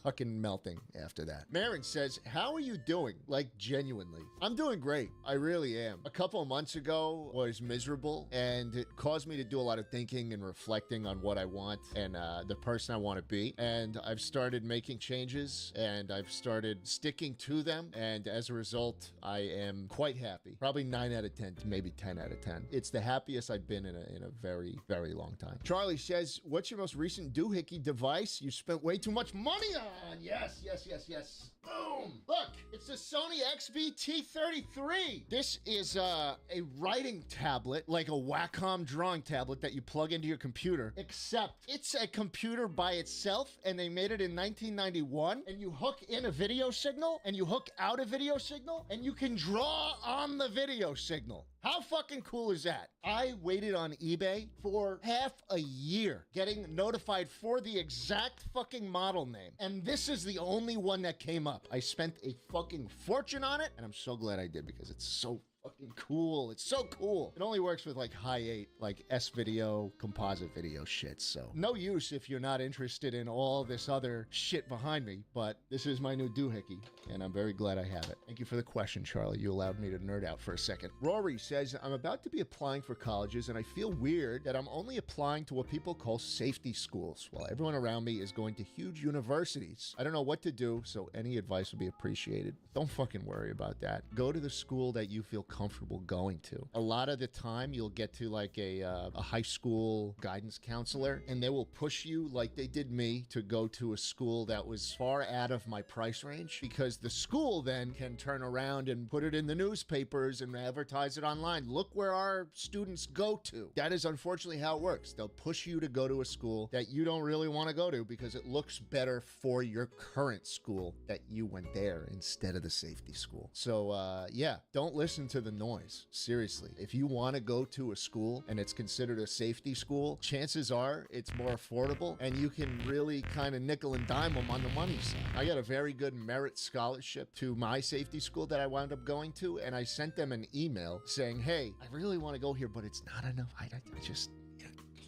fucking melting after that. Marin says, how are you doing? Genuinely. I'm doing great. I really am. A couple of months ago was miserable, and it caused me to do a lot of thinking and reflecting on what I want and the person I want to be. And I've started making changes, and I've started sticking to them. And as a result, I am quite happy. Probably 9 out of 10 to maybe 10 out of 10. It's the happiest I've been in a very, very long time. Charlie says, what's your most recent doohickey device you spent way too much money on? Yes, yes, yes, yes. Boom! Look, it's the Sony XBT33. This is a writing tablet, like a Wacom drawing tablet that you plug into your computer, except it's a computer by itself, and they made it in 1991, and you hook in a video signal, and you hook out a video signal, and you can draw on the video signal. How fucking cool is that? I waited on eBay for half a year getting notified for the exact fucking model name. And this is the only one that came up. I spent a fucking fortune on it, and I'm so glad I did because it's so fucking cool. It's so cool. It only works with high 8, S-video, composite video shit. So no use if you're not interested in all this other shit behind me, but this is my new doohickey, and I'm very glad I have it. Thank you for the question, Charlie. You allowed me to nerd out for a second. Rory says, I'm about to be applying for colleges, and I feel weird that I'm only applying to what people call safety schools, while everyone around me is going to huge universities. I don't know what to do, so any advice would be appreciated. Don't fucking worry about that. Go to the school that you feel comfortable going to. A lot of the time you'll get to a high school guidance counselor, and they will push you like they did me to go to a school that was far out of my price range, because the school then can turn around and put it in the newspapers and advertise it online. Look where our students go to. That is unfortunately how it works. They'll push you to go to a school that you don't really want to go to because it looks better for your current school that you went there instead of the safety school. So yeah, don't listen to to the noise. Seriously. If you want to go to a school and it's considered a safety school, chances are it's more affordable and you can really kind of nickel and dime them on the money side. I got a very good merit scholarship to my safety school that I wound up going to, and I sent them an email saying, hey, I really want to go here, but it's not enough. I just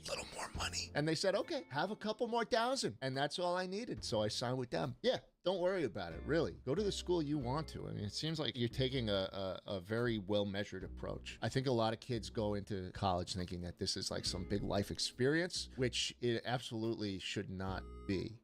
a little more money. And they said, okay, have a couple more thousand. And that's all I needed. So I signed with them. Yeah. Don't worry about it, really. Go to the school you want to. I mean, it seems like you're taking a very well-measured approach. I think a lot of kids go into college thinking that this is like some big life experience, which it absolutely should not be.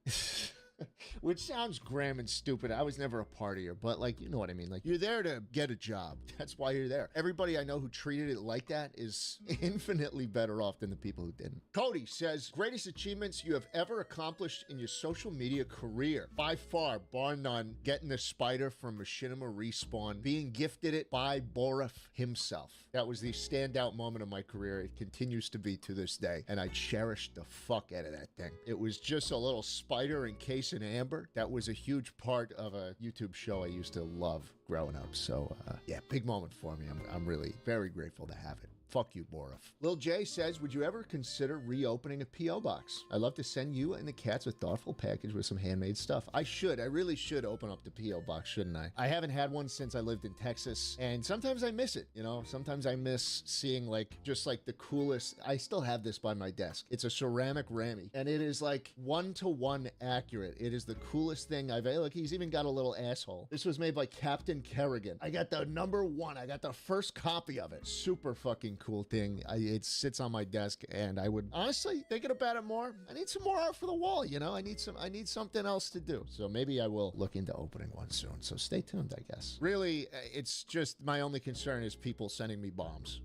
Which sounds grim and stupid. I was never a partier, but like, you know what I mean? Like, you're there to get a job. That's why you're there. Everybody I know who treated it like that is infinitely better off than the people who didn't. Cody says, greatest achievements you have ever accomplished in your social media career. By far, bar none, getting the spider from Machinima Respawn, being gifted it by Borif himself. That was the standout moment of my career. It continues to be to this day, and I cherish the fuck out of that thing. It was just a little spider encased in amber. That was a huge part of a YouTube show I used to love growing up. So yeah, big moment for me. I'm really very grateful to have it. Fuck you, Borif. Lil J says, would you ever consider reopening a P.O. box? I'd love to send you and the cats a thoughtful package with some handmade stuff. I really should open up the P.O. box, shouldn't I? I haven't had one since I lived in Texas, and sometimes I miss it, you know? Sometimes I miss seeing like, just like the coolest, I still have this by my desk. It's a ceramic Rammy, and it is like 1-to-1 accurate. It is the coolest thing I've ever, look, he's even got a little asshole. This was made by Captain Kerrigan. I got the #1. I got the first copy of it. Super fucking cool thing. It sits on my desk, and I would honestly, thinking about it more, I need some more art for the wall, you know? I need something else to do. So maybe I will look into opening one soon. So stay tuned, I guess. Really, it's just my only concern is people sending me bombs.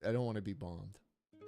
I don't want to be bombed.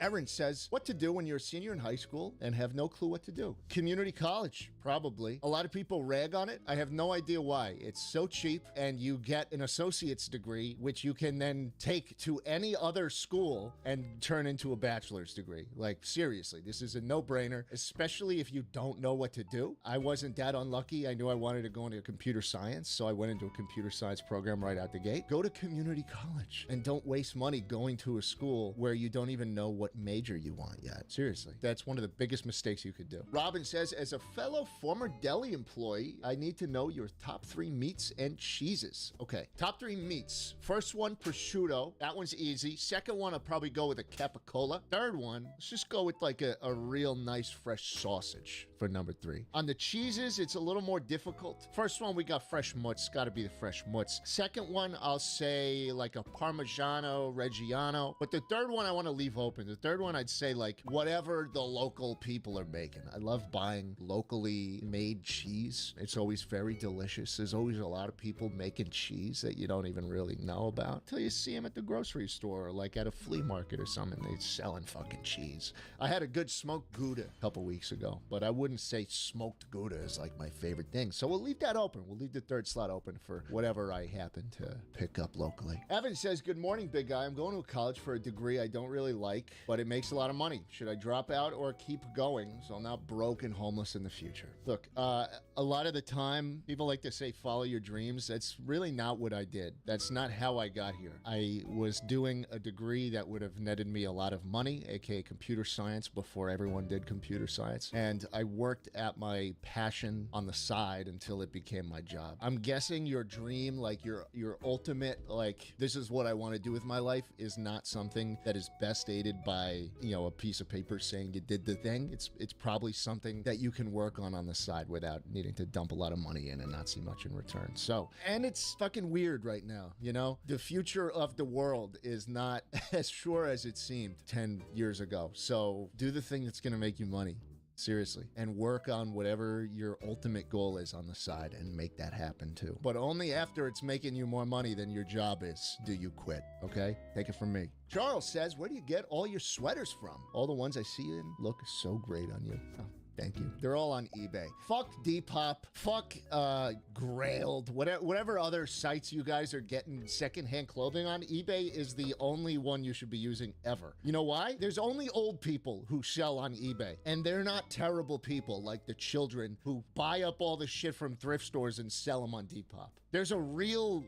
Erin says, what to do when you're a senior in high school and have no clue what to do? Community college, probably. A lot of people rag on it. I have no idea why. It's so cheap, and you get an associate's degree, which you can then take to any other school and turn into a bachelor's degree. Like, seriously, this is a no-brainer, especially if you don't know what to do. I wasn't that unlucky. I knew I wanted to go into computer science, so I went into a computer science program right out the gate. Go to community college, and don't waste money going to a school where you don't even know what major you want yet. Seriously, that's one of the biggest mistakes you could do. Robin says, as a fellow former deli employee, I need to know your top 3 meats and cheeses. Okay, top 3 meats. First one, prosciutto. That one's easy. Second one, I'll probably go with a capicola. Third one, let's just go with like a real nice fresh sausage for number 3. On the cheeses, it's a little more difficult. First one, we got fresh mutts. Got to be the fresh mutts. Second one, I'll say like a Parmigiano Reggiano. But the third one, I want to leave open. The third one, I'd say like whatever the local people are making. I love buying locally made cheese. It's always very delicious. There's always a lot of people making cheese that you don't even really know about until you see them at the grocery store or like at a flea market or something. They're selling fucking cheese. I had a good smoked Gouda a couple weeks ago, but I wouldn't say smoked Gouda is like my favorite thing. So we'll leave that open. We'll leave the third slot open for whatever I happen to pick up locally. Evan says, good morning, big guy. I'm going to college for a degree I don't really like, but it makes a lot of money. Should I drop out or keep going so I'm not broke and homeless in the future? Look, a lot of the time, people like to say, follow your dreams. That's really not what I did. That's not how I got here. I was doing a degree that would have netted me a lot of money, aka computer science, before everyone did computer science. And I worked at my passion on the side until it became my job. I'm guessing your dream, like your ultimate, like, this is what I want to do with my life, is not something that is best aided by, you know, a piece of paper saying you did the thing. It's probably something that you can work on the side without needing to dump a lot of money in and not see much in return. So, and it's fucking weird right now, you know? The future of the world is not as sure as it seemed 10 years ago. So do the thing that's going to make you money. Seriously. And work on whatever your ultimate goal is on the side and make that happen too. But only after it's making you more money than your job is do you quit, okay? Take it from me. Charles says, where do you get all your sweaters from? All the ones I see in look so great on you. Oh. Thank you. They're all on eBay. Fuck Depop. Fuck Grailed. Whatever other sites you guys are getting secondhand clothing on, eBay is the only one you should be using ever. You know why? There's only old people who sell on eBay. And they're not terrible people like the children who buy up all the shit from thrift stores and sell them on Depop. There's a real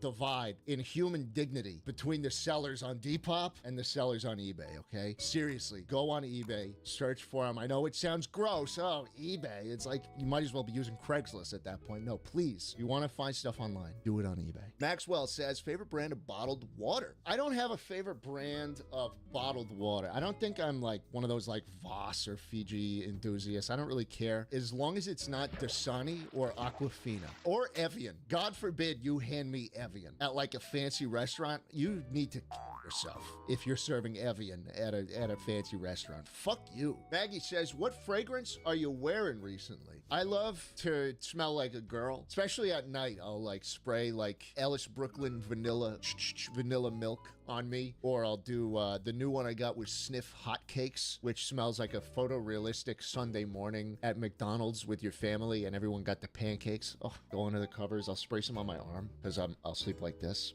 divide in human dignity between the sellers on Depop and the sellers on eBay, okay? Seriously, go on eBay, search for them. I know it sounds gross. Oh, eBay. It's like you might as well be using Craigslist at that point. No, please. You want to find stuff online, do it on eBay. Maxwell says, favorite brand of bottled water. I don't have a favorite brand of bottled water. I don't think I'm like one of those like Voss or Fiji enthusiasts. I don't really care. As long as it's not Dasani or Aquafina or Evian. God forbid you hand me Evian at like a fancy restaurant. You need to kill yourself if you're serving Evian at a fancy restaurant. Fuck you. Maggie says, what fragrance are you wearing recently? I love to smell like a girl, especially at night. I'll like spray like Ellis Brooklyn vanilla milk on me, or I'll do the new one I got was Sniff Hotcakes, which smells like a photorealistic Sunday morning at McDonald's with your family and everyone got the pancakes. Oh, go under the covers. I'll spray some on my arm because I'll sleep like this.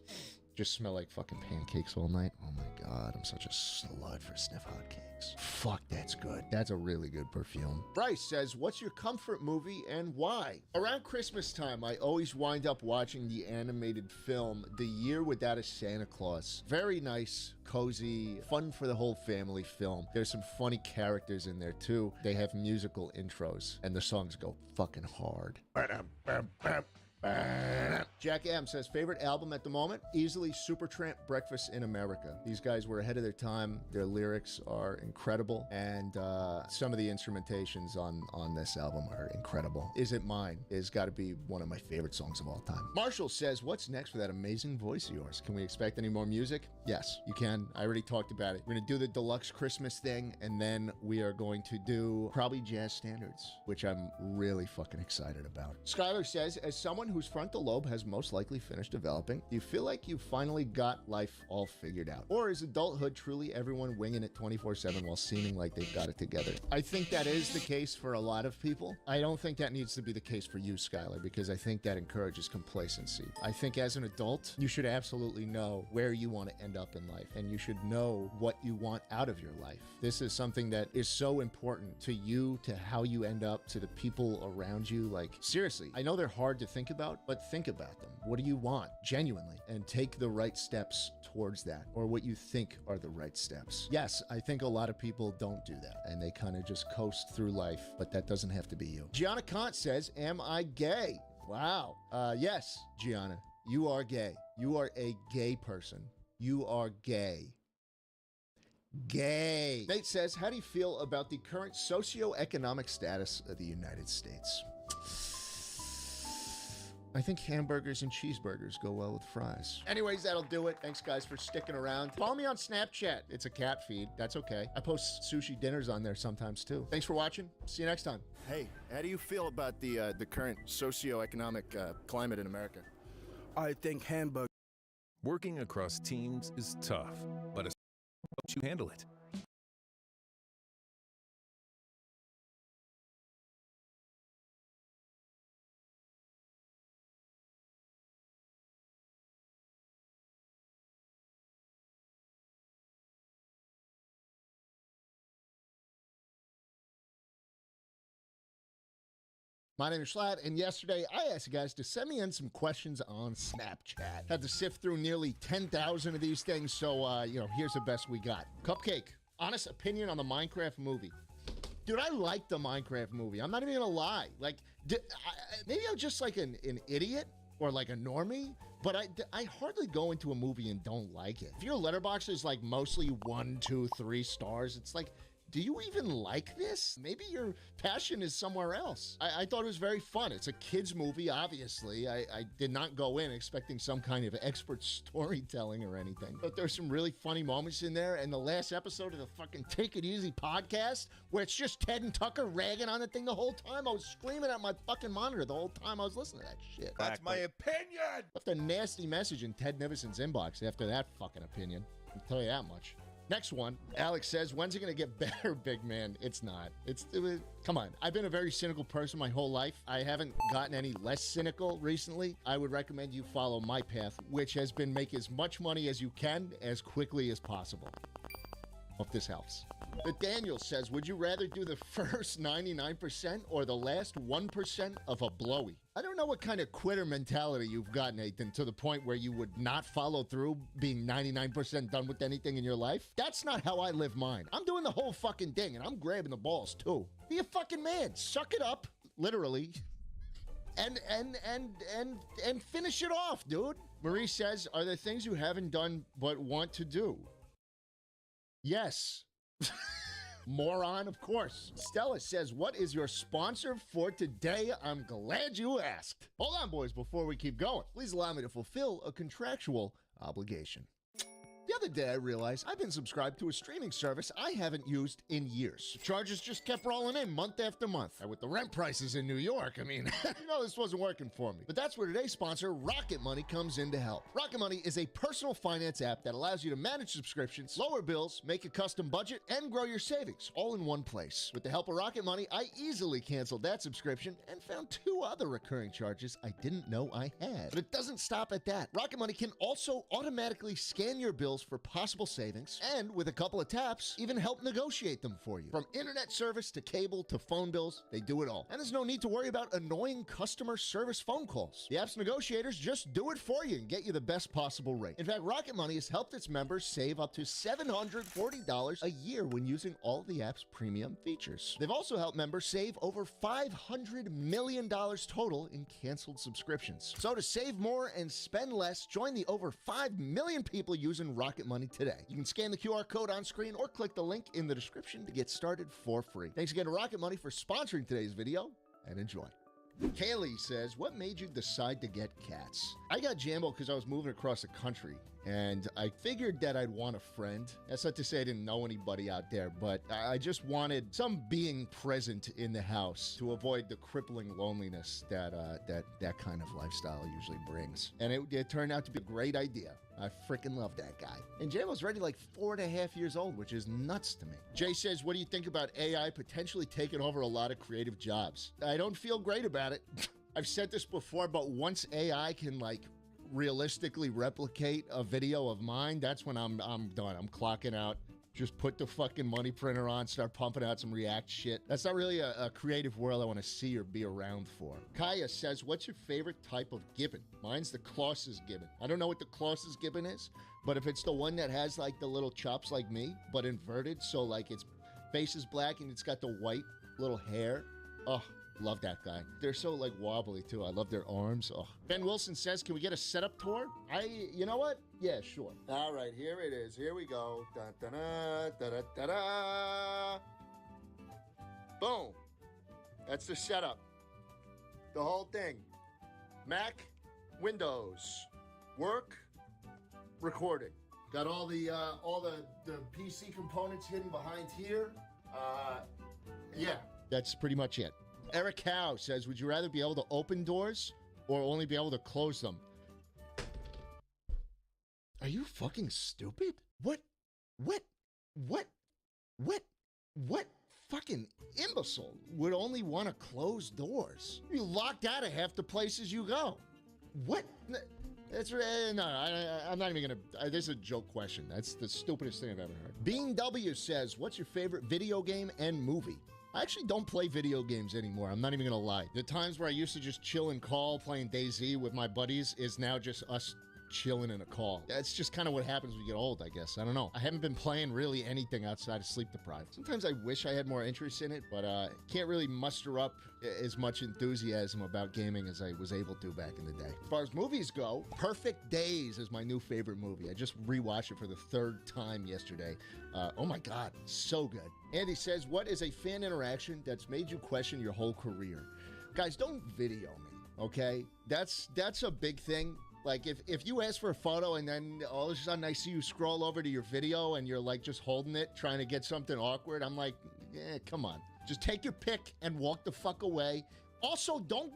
Just smell like fucking pancakes all night. Oh my God, I'm such a slut for Sniff Hotcakes. Fuck, that's good. That's a really good perfume. Bryce says, what's your comfort movie and why? Around Christmas time, I always wind up watching the animated film, The Year Without a Santa Claus. Very nice, cozy, fun for the whole family film. There's some funny characters in there too. They have musical intros and the songs go fucking hard. Jack M says, favorite album at the moment? Easily Supertramp, Breakfast in America. These guys were ahead of their time. Their lyrics are incredible. And some of the instrumentations on this album are incredible. Is It Mine is got to be one of my favorite songs of all time. Marshall says, what's next for that amazing voice of yours? Can we expect any more music? Yes, you can. I already talked about it. We're going to do the deluxe Christmas thing, and then we are going to do probably jazz standards, which I'm really fucking excited about. Skylar says, as someone whose frontal lobe has most likely finished developing, do you feel like you finally got life all figured out? Or is adulthood truly everyone winging it 24/7 while seeming like they've got it together? I think that is the case for a lot of people. I don't think that needs to be the case for you, Skylar, because I think that encourages complacency. I think as an adult, you should absolutely know where you want to end up in life, and you should know what you want out of your life. This is something that is so important to you, to how you end up, to the people around you. Like, seriously, I know they're hard to think about, but think about them. What do you want, genuinely? And take the right steps towards that, or what you think are the right steps. Yes, I think a lot of people don't do that, and they kind of just coast through life, but that doesn't have to be you. Gianna Kant says, am I gay? Wow. Yes, Gianna, you are gay. You are a gay person. You are gay. Gay. Nate says, how do you feel about the current socioeconomic status of the United States? I think hamburgers and cheeseburgers go well with fries. Anyways, that'll do it. Thanks, guys, for sticking around. Follow me on Snapchat. It's a cat feed. That's okay. I post sushi dinners on there sometimes, too. Thanks for watching. See you next time. Hey, how do you feel about the current socioeconomic climate in America? I think hamburgers. Working across teams is tough, but it's helps you handle it. My name is Schlatt, and yesterday I asked you guys to send me in some questions on Snapchat. Had to sift through nearly 10,000 of these things, so, here's the best we got. Cupcake, honest opinion on the Minecraft movie. Dude, I like the Minecraft movie. I'm not even gonna lie. Like, maybe I'm just like an idiot or like a normie, but I hardly go into a movie and don't like it. If your letterbox is like mostly 1, 2, 3 stars, it's like, do you even like this? Maybe your passion is somewhere else. I thought it was very fun. It's a kid's movie, obviously. I did not go in expecting some kind of expert storytelling or anything. But there's some really funny moments in there. And the last episode of the fucking Take It Easy podcast, where it's just Ted and Tucker ragging on the thing the whole time. I was screaming at my fucking monitor the whole time I was listening to that shit. That's my opinion! Left a nasty message in Ted Nivison's inbox after that fucking opinion. I'll tell you that much. Next one, Alex says, when's it going to get better, big man? It's not. Come on. I've been a very cynical person my whole life. I haven't gotten any less cynical recently. I would recommend you follow my path, which has been make as much money as you can as quickly as possible. Hope this helps. But Daniel says, would you rather do the first 99% or the last 1% of a blowy? I don't know what kind of quitter mentality you've got, Nathan, to the point where you would not follow through being 99% done with anything in your life. That's not how I live mine. I'm doing the whole fucking thing, and I'm grabbing the balls, too. Be a fucking man. Suck it up, literally, and finish it off, dude. Marie says, are there things you haven't done but want to do? Yes. Moron, of course. Stella says, what is your sponsor for today? I'm glad you asked. Hold on, boys, before we keep going. Please allow me to fulfill a contractual obligation. The other day, I realized I've been subscribed to a streaming service I haven't used in years. Charges just kept rolling in month after month. And with the rent prices in New York, I mean, you know this wasn't working for me. But that's where today's sponsor, Rocket Money, comes in to help. Rocket Money is a personal finance app that allows you to manage subscriptions, lower bills, make a custom budget, and grow your savings, all in one place. With the help of Rocket Money, I easily canceled that subscription and found 2 other recurring charges I didn't know I had. But it doesn't stop at that. Rocket Money can also automatically scan your bills for possible savings, and with a couple of taps, even help negotiate them for you. From internet service to cable to phone bills, they do it all. And there's no need to worry about annoying customer service phone calls. The app's negotiators just do it for you and get you the best possible rate. In fact, Rocket Money has helped its members save up to $740 a year when using all of the app's premium features. They've also helped members save over $500 million total in canceled subscriptions. So to save more and spend less, join the over 5 million people using Rocket Money today. You can scan the QR code on screen or click the link in the description to get started for free. Thanks again to Rocket Money for sponsoring today's video, and enjoy. Kaylee says, what made you decide to get cats? I got Jambo because I was moving across the country, and I figured that I'd want a friend. That's not to say I didn't know anybody out there, but I just wanted some being present in the house to avoid the crippling loneliness that that kind of lifestyle usually brings. And it turned out to be a great idea. I freaking love that guy. And Jambo's already like 4.5 years old, which is nuts to me. Jay says, what do you think about AI potentially taking over a lot of creative jobs? I don't feel great about it. I've said this before, but once AI can like realistically replicate a video of mine, that's when I'm done. I'm clocking out. Just put the fucking money printer on, start pumping out some React shit. That's not really a creative world I want to see or be around for. Kaya says, what's your favorite type of gibbon? Mine's the Claus's gibbon. I don't know what the Claus's gibbon is, but if it's the one that has like the little chops like me, but inverted, so like its face is black and it's got the white little hair. Oh, love that guy. They're so like wobbly too. I love their arms. Oh. Ben Wilson says, can we get a setup tour? You know what? Yeah, sure. All right, here it is. Here we go. Da, da, da, da, da, da. Boom. That's the setup. The whole thing. Mac, Windows, work, recording. Got all the PC components hidden behind here. Yeah, that's pretty much it. Eric Howe says, would you rather be able to open doors or only be able to close them? Are you fucking stupid? What fucking imbecile would only want to close doors? You're locked out of half the places you go. What? That's no, I'm not even gonna. This is a joke question. That's the stupidest thing I've ever heard. Bean W says, what's your favorite video game and movie? I actually don't play video games anymore. I'm not even gonna lie. The times where I used to just chill and call playing DayZ with my buddies is now just us chilling in a call. That's just kind of what happens when you get old, I guess. I don't know. I haven't been playing really anything outside of sleep deprived. Sometimes I wish I had more interest in it, but can't really muster up as much enthusiasm about gaming as I was able to back in the day. As far as movies go, Perfect Days is my new favorite movie. I just rewatched it for the 3rd time yesterday. Oh my God, so good. Andy says, what is a fan interaction that's made you question your whole career? Guys, don't video me, okay? That's a big thing. Like, if you ask for a photo and then all of a sudden I see you scroll over to your video and you're like just holding it, trying to get something awkward, I'm like, come on. Just take your pic and walk the fuck away. Also, don't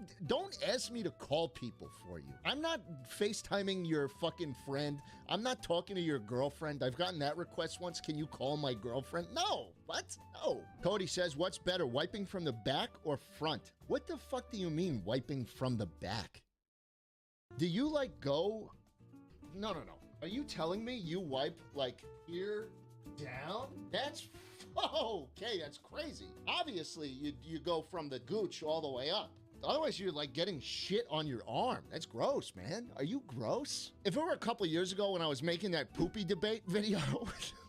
ask me to call people for you. I'm not FaceTiming your fucking friend. I'm not talking to your girlfriend. I've gotten that request once. Can you call my girlfriend? No. What? No. Cody says, what's better, wiping from the back or front? What the fuck do you mean, wiping from the back? Do you like go? No. Are you telling me you wipe like here down? That's okay. That's crazy. Obviously, you go from the gooch all the way up. Otherwise, you're like getting shit on your arm. That's gross, man. Are you gross? If it were a couple years ago when I was making that poopy debate video,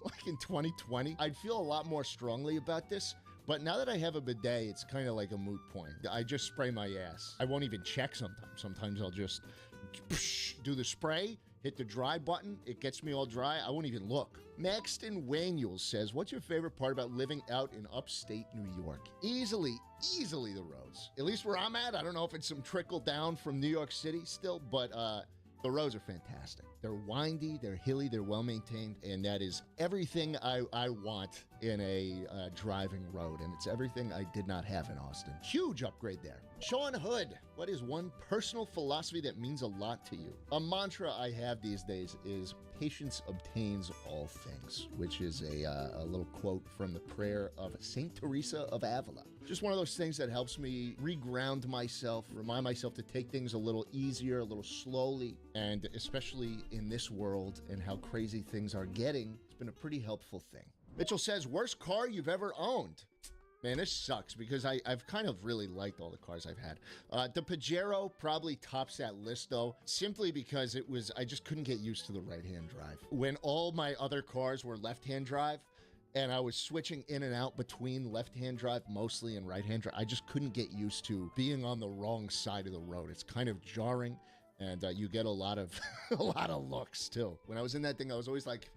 like in 2020, I'd feel a lot more strongly about this. But now that I have a bidet, it's kind of like a moot point. I just spray my ass. I won't even check sometimes. Sometimes I'll just do the spray, hit the dry button. It gets me all dry. I won't even look. Maxton Waynuel says, what's your favorite part about living out in upstate New York? Easily the roads. At least where I'm at. I don't know if it's some trickle down from New York City still, but the roads are fantastic. They're windy, they're hilly, they're well-maintained, and that is everything I want in a driving road, and it's everything I did not have in Austin. Huge upgrade there. Sean Hood, what is one personal philosophy that means a lot to you? A mantra I have these days is patience obtains all things, which is a little quote from the prayer of Saint Teresa of Avila. Just one of those things that helps me reground myself, remind myself to take things a little easier, a little slowly, and especially in this world and how crazy things are getting, it's been a pretty helpful thing. Mitchell says, worst car you've ever owned? Man, this sucks because I've kind of really liked all the cars I've had. The Pajero probably tops that list, though, simply because I just couldn't get used to the right-hand drive. When all my other cars were left-hand drive, and I was switching in and out between left-hand drive mostly and right-hand drive, I just couldn't get used to being on the wrong side of the road. It's kind of jarring, and you get a lot of a lot of looks, too. When I was in that thing, I was always like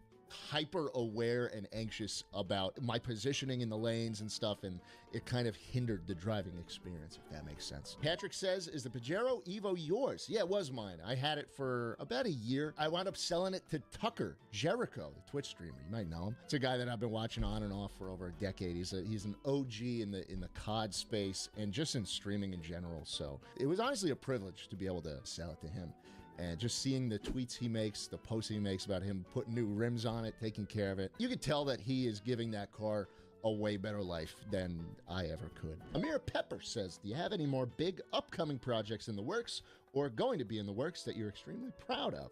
hyper aware and anxious about my positioning in the lanes and stuff, and it kind of hindered the driving experience, if that makes sense. Patrick says, is the Pajero Evo yours? Yeah, it was mine. I had it for about a year. I wound up selling it to Tucker Jericho, the Twitch streamer. You might know him. It's a guy that I've been watching on and off for over a decade. He's an OG in the COD space and just in streaming in general. So it was honestly a privilege to be able to sell it to him. And just seeing the tweets he makes, the posts he makes about him putting new rims on it, taking care of it, you can tell that he is giving that car a way better life than I ever could. Amir Pepper says, do you have any more big upcoming projects in the works or going to be in the works that you're extremely proud of?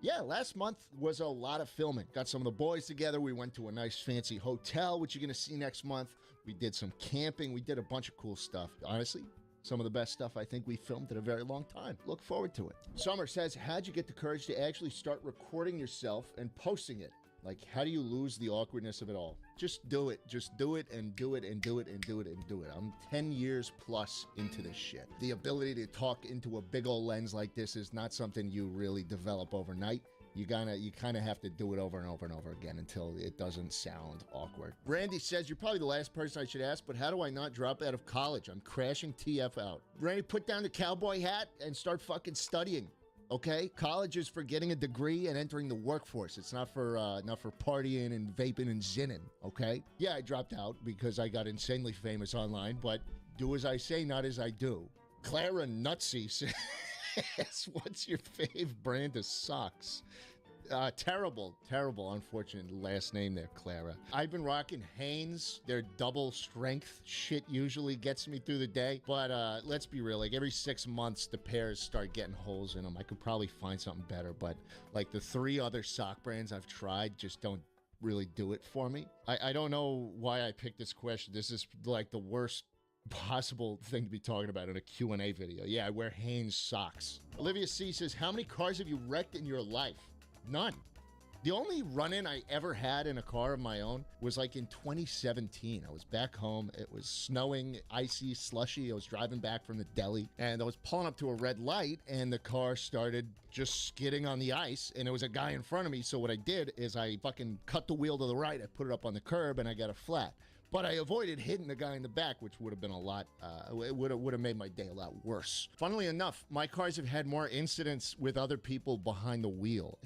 Yeah, last month was a lot of filming. Got some of the boys together. We went to a nice fancy hotel, which you're going to see next month. We did some camping. We did a bunch of cool stuff. Honestly, some of the best stuff I think we filmed in a very long time. Look forward to it. Summer says, how'd you get the courage to actually start recording yourself and posting it? Like, how do you lose the awkwardness of it all? Just do it. Just do it and do it and do it and do it and do it. I'm 10 years plus into this shit. The ability to talk into a big old lens like this is not something you really develop overnight. You kind of have to do it over and over and over again until it doesn't sound awkward. Randy says, you're probably the last person I should ask, but how do I not drop out of college? I'm crashing TF out. Randy, put down the cowboy hat and start fucking studying. Okay? College is for getting a degree and entering the workforce. It's not for partying and vaping and zinning, okay? Yeah, I dropped out because I got insanely famous online, but do as I say, not as I do. Clara Nutsy says, what's your fave brand of socks? Terrible, unfortunate last name there, Clara. I've been rocking Hanes. Their double strength shit usually gets me through the day. But let's be real, like every 6 months, the pairs start getting holes in them. I could probably find something better, but like the 3 other sock brands I've tried just don't really do it for me. I don't know why I picked this question. This is like the worst possible thing to be talking about in a Q&A video. Yeah, I wear Hanes socks. Olivia C says, how many cars have you wrecked in your life? None. The only run-in I ever had in a car of my own was like in 2017. I was back home. It was snowing, icy, slushy. I was driving back from the deli and I was pulling up to a red light and the car started just skidding on the ice and there was a guy in front of me. So what I did is I fucking cut the wheel to the right. I put it up on the curb and I got a flat. But I avoided hitting the guy in the back, which would have been a lot, it would have made my day a lot worse. Funnily enough, my cars have had more incidents with other people behind the wheel.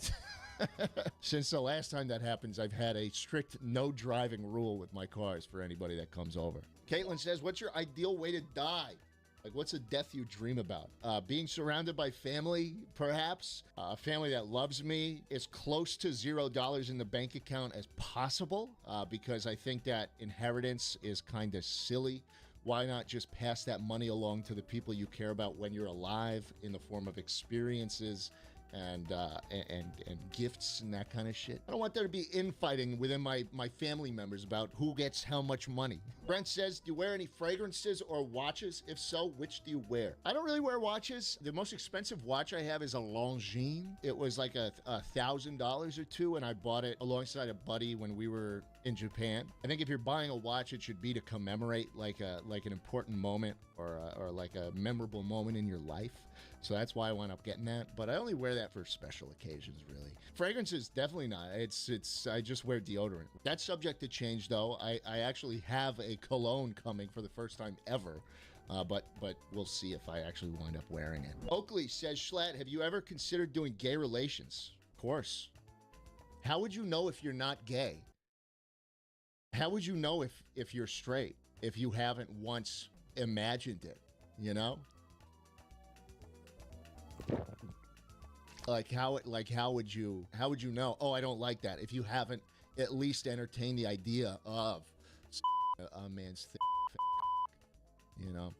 Since the last time that happens, I've had a strict no driving rule with my cars for anybody that comes over. Caitlin says, what's your ideal way to die? Like, what's a death you dream about? Being surrounded by family, perhaps. A family that loves me, as close to $0 in the bank account as possible, because I think that inheritance is kind of silly. Why not just pass that money along to the people you care about when you're alive in the form of experiences and gifts and that kind of shit. I don't want there to be infighting within my family members about who gets how much money. Brent says, do you wear any fragrances or watches? If so, which do you wear? I don't really wear watches. The most expensive watch I have is a Longines. It was like $1,000 or two, and I bought it alongside a buddy when we were in Japan. I think if you're buying a watch, it should be to commemorate like an important moment or like a memorable moment in your life. So that's why I wound up getting that. But I only wear that for special occasions, really. Fragrances, definitely not. I just wear deodorant. That's subject to change, though. I actually have a cologne coming for the first time ever. But we'll see if I actually wind up wearing it. Oakley says, Schlatt, have you ever considered doing gay relations? Of course. How would you know if you're not gay? How would you know if you're straight if you haven't once imagined it, you know? How would you know? Oh, I don't like that. If you haven't at least entertained the idea of a man's you know,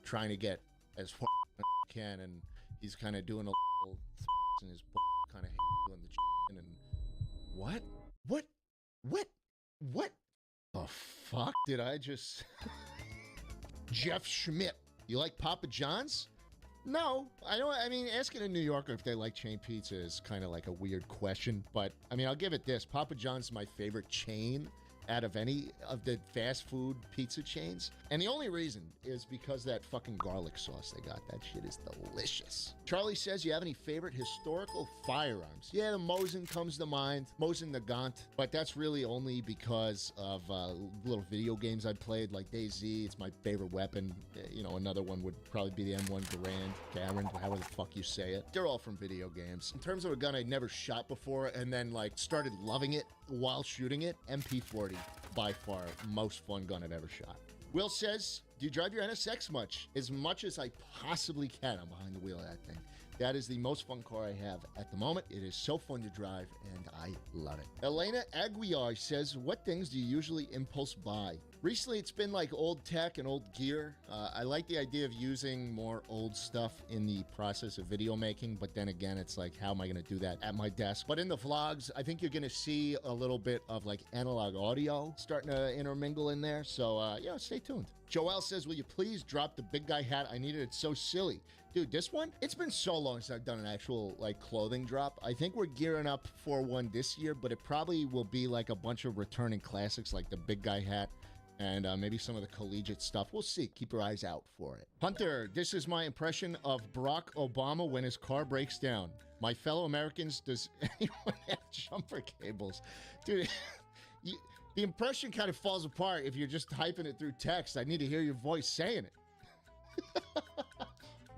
trying to get as far as he can, and he's kind of doing a little in his kind of in the and what the fuck did I just Jeff Schmidt, you like Papa John's? No, I don't. I mean, asking a New Yorker if they like chain pizza is kind of like a weird question, but I mean, I'll give it this. Papa John's is my favorite chain out of any of the fast food pizza chains. And the only reason is because that fucking garlic sauce they got. That shit is delicious. Charlie says, you have any favorite historical firearms? Yeah, the Mosin comes to mind. Mosin Nagant. But that's really only because of little video games I played, like DayZ. It's my favorite weapon. You know, another one would probably be the M1 Garand, however the fuck you say it. They're all from video games. In terms of a gun I'd never shot before and then like started loving it while shooting it, MP40, by far most fun gun I've ever shot. Will says, do you drive your NSX much? As much as I possibly can. I'm behind the wheel of that thing. That is the most fun car I have at the moment. It is so fun to drive, and I love it. Elena Aguiar says, what things do you usually impulse buy? Recently, it's been like old tech and old gear. I like the idea of using more old stuff in the process of video making, but then again, it's like, how am I going to do that at my desk? But in the vlogs, I think you're going to see a little bit of like analog audio starting to intermingle in there. So, yeah, stay tuned. Joel says, will you please drop the big guy hat? I needed it so silly. Dude, this one, it's been so long since I've done an actual like clothing drop. I think we're gearing up for one this year, but it probably will be like a bunch of returning classics like the big guy hat and maybe some of the collegiate stuff. We'll see. Keep your eyes out for it. Hunter, this is my impression of Barack Obama when his car breaks down. My fellow Americans, does anyone have jumper cables? Dude, the impression kind of falls apart if you're just typing it through text. I need to hear your voice saying it.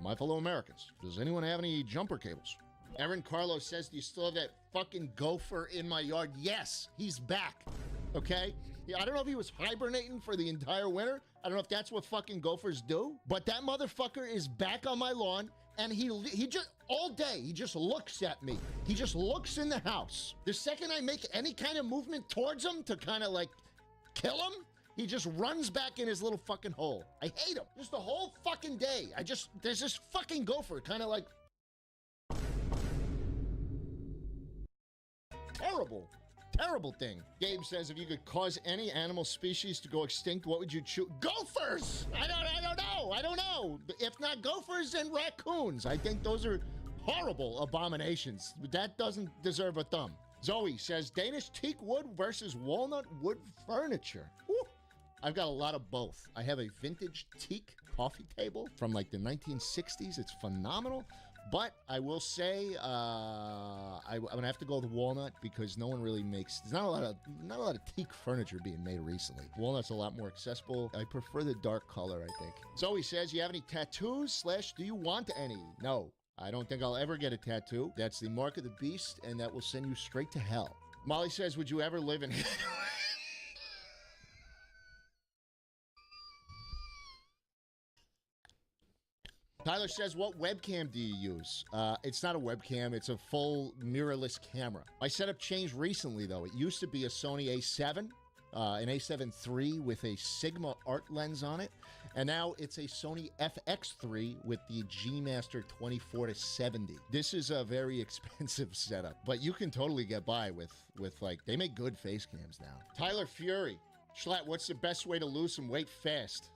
My fellow Americans, does anyone have any jumper cables? Aaron Carlos says, do you still have that fucking gopher in my yard? Yes, he's back. Okay? Yeah, I don't know if he was hibernating for the entire winter. I don't know if that's what fucking gophers do, but that motherfucker is back on my lawn, and he just, all day, he just looks at me. He just looks in the house. The second I make any kind of movement towards him to kind of like kill him, he just runs back in his little fucking hole. I hate him. Just the whole fucking day. There's this fucking gopher kind of like terrible thing. Gabe says, if you could cause any animal species to go extinct, what would you choose? Gophers! I don't know. If not gophers, then raccoons. I think those are horrible abominations. That doesn't deserve a thumb. Zoe says, Danish teak wood versus walnut wood furniture. Woo. I've got a lot of both. I have a vintage teak coffee table from like the 1960s. It's phenomenal. But I will say I'm gonna have to go with walnut because no one really makes. There's not a lot of teak furniture being made recently. Walnut's a lot more accessible. I prefer the dark color, I think. Zoe says, you have any tattoos / do you want any? No, I don't think I'll ever get a tattoo. That's the mark of the beast, and that will send you straight to hell. Molly says, would you ever live in? Tyler says, what webcam do you use? It's not a webcam. It's a full mirrorless camera. My setup changed recently, though. It used to be a Sony A7, an A7 III with a Sigma art lens on it. And now it's a Sony FX3 with the G Master 24-70. This is a very expensive setup, but you can totally get by with like, they make good face cams now. Tyler Fury, Schlatt, what's the best way to lose some weight fast?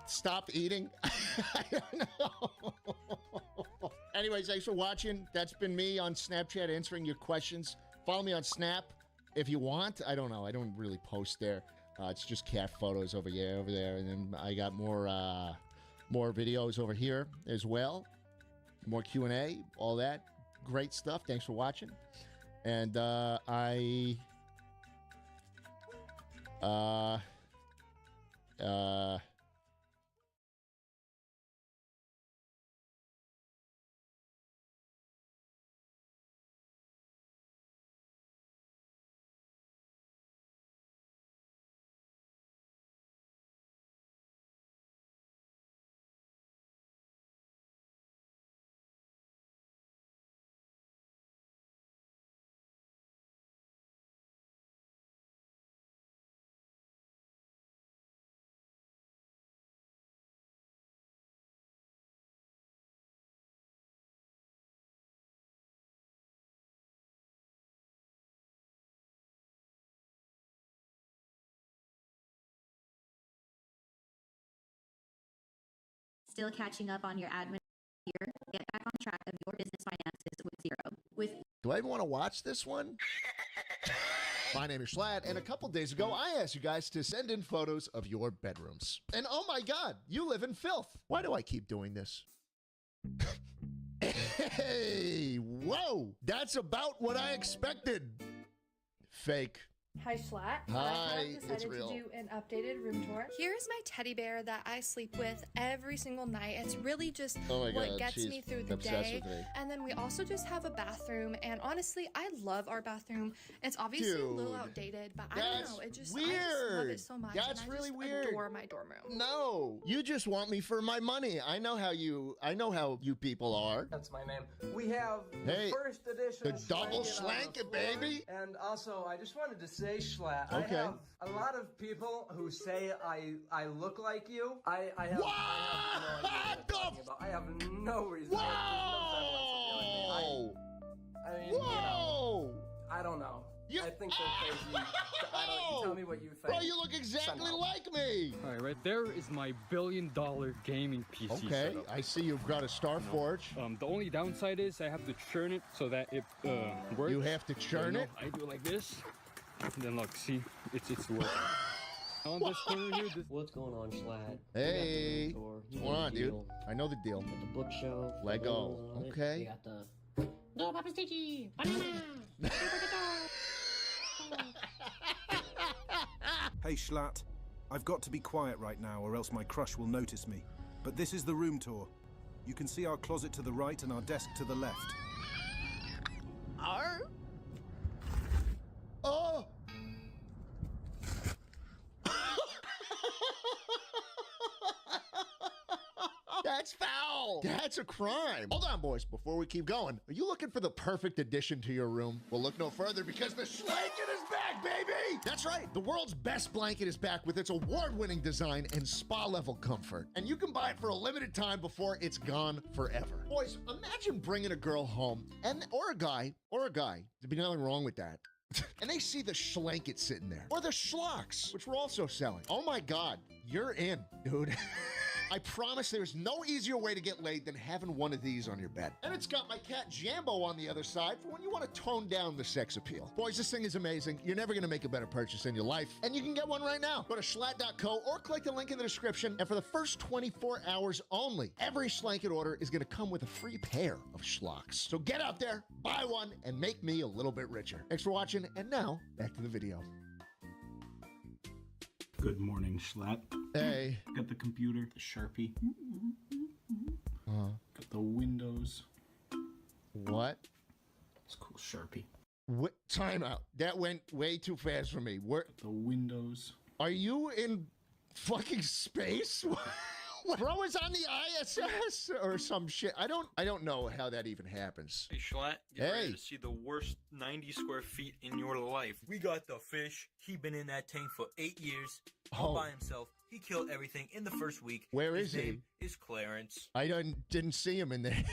Stop eating? I don't know. Anyways, thanks for watching. That's been me on Snapchat answering your questions. Follow me on Snap if you want. I don't know. I don't really post there. It's just cat photos over there, and then I got more videos over here as well. More Q&A, all that great stuff. Thanks for watching. And Still catching up on your admin here. Get back on track of your business finances with zero. do I even want to watch this one? My name is Schlatt, and a couple days ago, I asked you guys to send in photos of your bedrooms. And oh my God, you live in filth. Why do I keep doing this? Hey, whoa, that's about what I expected. Fake. Hi, Schlatt. Hi, I it's have decided real. to do an updated room tour. Here's my teddy bear that I sleep with every single night. It's really just Oh my what God, gets she's me through the obsessed day. with me. And then we also just have a bathroom. And honestly, I love our bathroom. It's obviously a little Dude, outdated, but I that's don't know. I just love weird. it so much. That's and I really just weird. adore my dorm room. No, you just want me for my money. I know how you people are. That's my name. We have Hey, the first edition the of double Schlank It on Schlank the It, Floor. baby. And also, I just wanted to say, Schlatt, Okay. I have a lot of people who say I look like you. I have no idea what you're talking about. I have no reason. Whoa! I mean, you know, Whoa! I don't know. You- I think they're crazy. I don't. You tell me what you think. Bro, you look exactly like me. All right, right there is my $1 billion gaming PC Okay, setup. I see you've got a Starforge. The only downside is I have to churn it so that it works. You have to churn So, it? I do it like this, and then look, see, it's working. On this corner here, What's going on, Schlatt? Hey, What's what's going on, dude? I know the deal. Got the bookshelf. Lego. Okay. We got the. No, Papa Stitchy! Banana! Hey, Schlatt. I've got to be quiet right now or else my crush will notice me. But this is the room tour. You can see our closet to the right and our desk to the left. Oh! That's foul! That's a crime. Hold on, boys, before we keep going. Are you looking for the perfect addition to your room? Well, look no further because the Schlanket is back, baby! That's right, the world's best blanket is back with its award-winning design and spa-level comfort. And you can buy it for a limited time before it's gone forever. Boys, imagine bringing a girl home, or a guy, there'd be nothing wrong with that. And they see the Schlanket sitting there. Or the Schlocks, which we're also selling. Oh my God, you're in, dude. I promise there's no easier way to get laid than having one of these on your bed. And it's got my cat Jambo on the other side for when you want to tone down the sex appeal. Boys, this thing is amazing. You're never going to make a better purchase in your life. And you can get one right now. Go to schlatt.co or click the link in the description. And for the first 24 hours only, every Schlanket order is going to come with a free pair of Schlocks. So get out there, buy one, and make me a little bit richer. Thanks for watching. And now, back to the video. Good morning, Schlatt. Hey. Got the computer, the Sharpie. Got the Windows. What? It's cool, Sharpie. What? Time out. That went way too fast for me. Where? The Windows. Are you in fucking space? Bro is on the ISS or some shit. I don't know how that even happens. Hey, Schlatt, get ready to see the worst 90 square feet in your life. We got the fish. He been in that tank for 8 years, all by himself. He killed everything in the first week. Where His is he? name is Clarence. I didn't see him in there.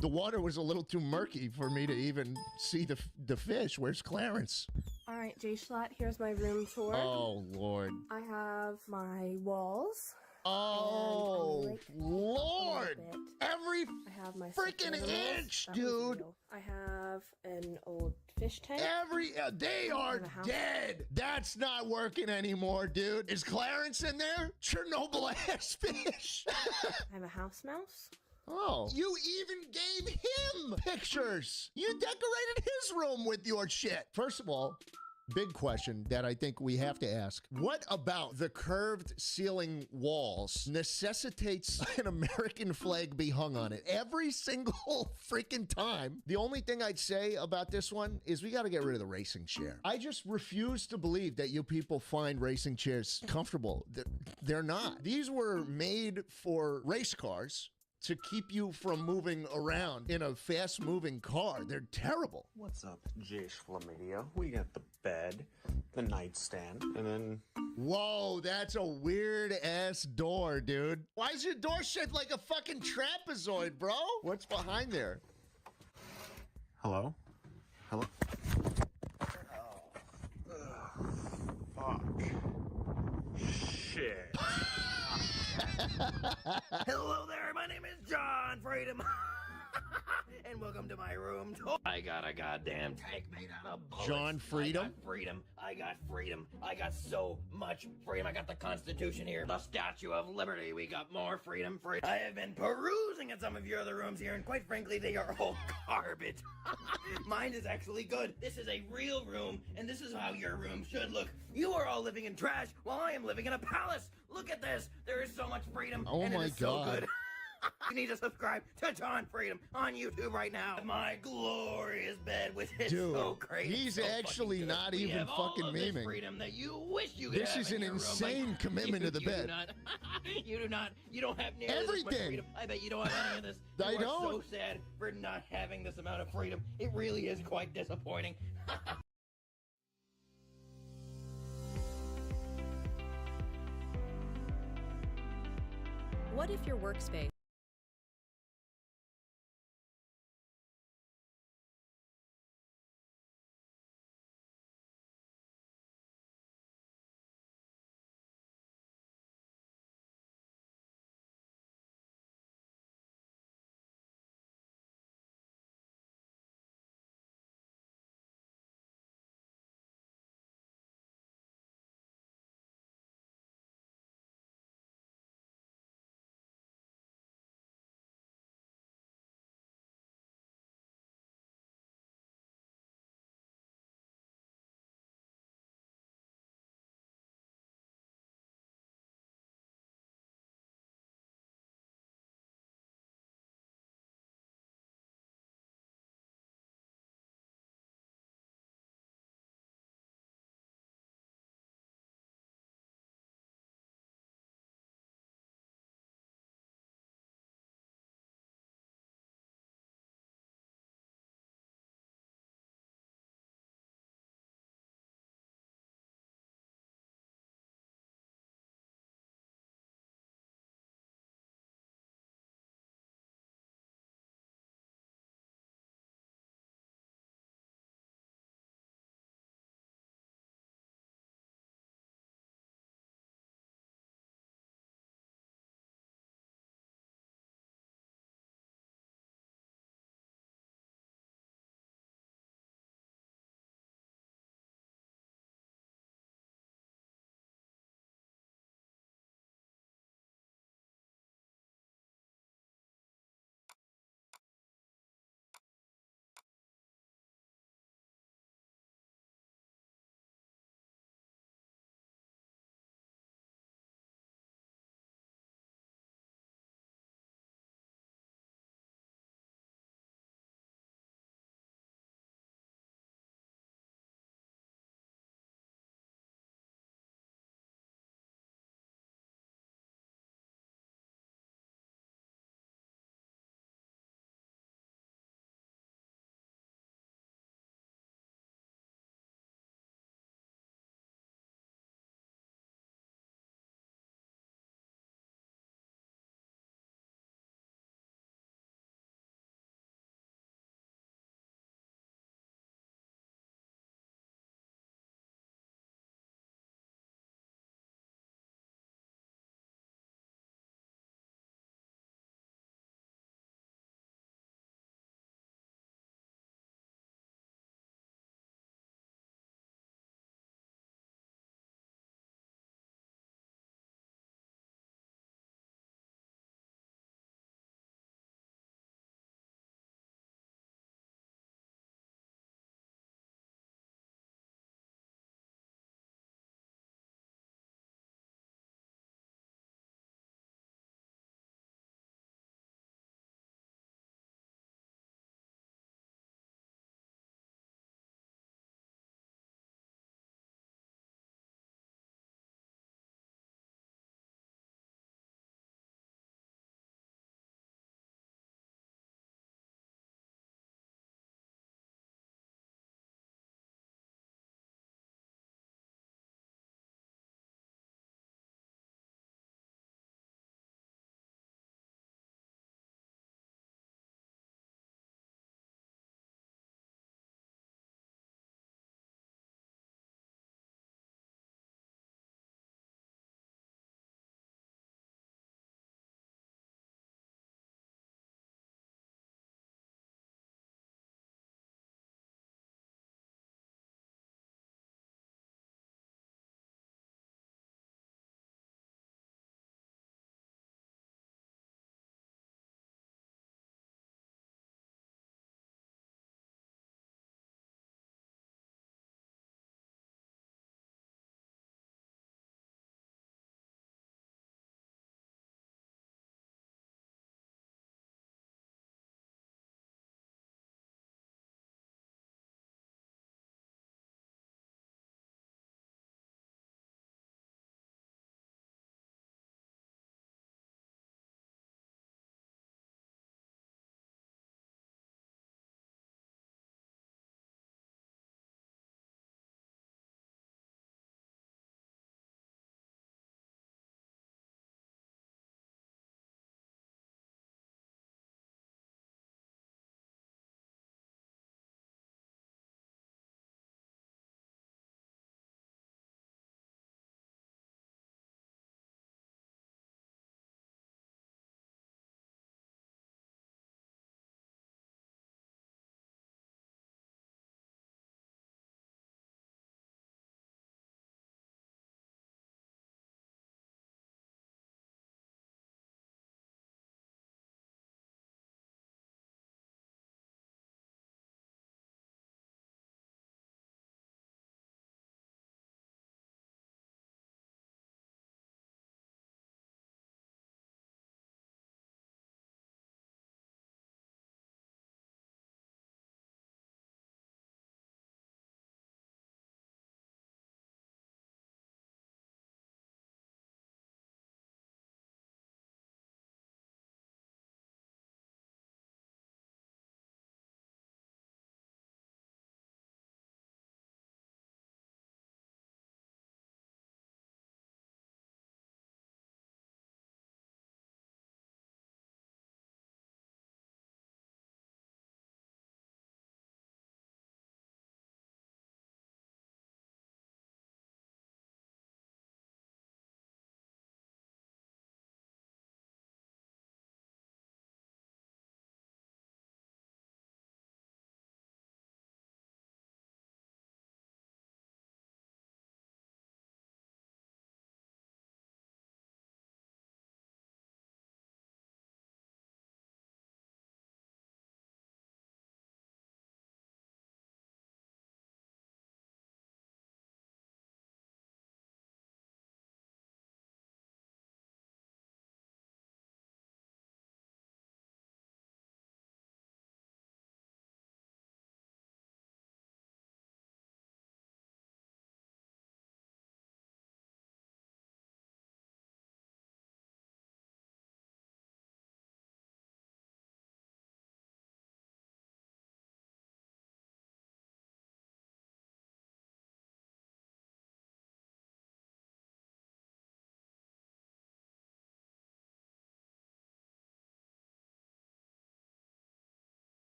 The water was a little too murky for me to even see the fish. Where's Clarence? All right, Jay Schlatt, here's my room tour. Oh, Lord. I have my walls. Oh, Lord. Every I have my freaking inch, dude. I have an old fish tank. They are dead. That's not working anymore, dude. Is Clarence in there? Chernobyl-ass fish. I have a house mouse. Oh, you even gave him pictures. You decorated his room with your shit. First of all, big question that I think we have to ask. What about the curved ceiling walls necessitates an American flag be hung on it every single freaking time? The only thing I'd say about this one is we got to get rid of the racing chair. I just refuse to believe that you people find racing chairs comfortable. They're not. These were made for race cars to keep you from moving around in a fast-moving car. They're terrible. What's up, Jay Schlamidio? We got the bed, the nightstand, and then... Whoa, that's a weird-ass door, dude. Why is your door shaped like a fucking trapezoid, bro? What's behind there? Hello? Hello? Fuck. Shit. Hello there, my name is John Freedom. And welcome to my room tour. I got a goddamn tank made out of bullets. John Freedom? I got freedom. I got freedom. I got so much freedom. I got the Constitution here. The Statue of Liberty. We got more freedom. I have been perusing at some of your other rooms here, and quite frankly, they are all garbage. Mine is actually good. This is a real room, and this is how your room should look. You are all living in trash, while I am living in a palace. Look at this. There is so much freedom, oh and my it is so God. good. You need to subscribe to John Freedom on YouTube right now. My glorious bed, which is Dude, so great. he's so actually fucking good. not We even have all fucking of this memeing. freedom that you wish you could This have is in an your room. insane commitment to the bed. You don't have nearly this much Everything. freedom. I bet you don't have any of this. I You are don't. so sad for not having this amount of freedom. It really is quite disappointing. What if your workspace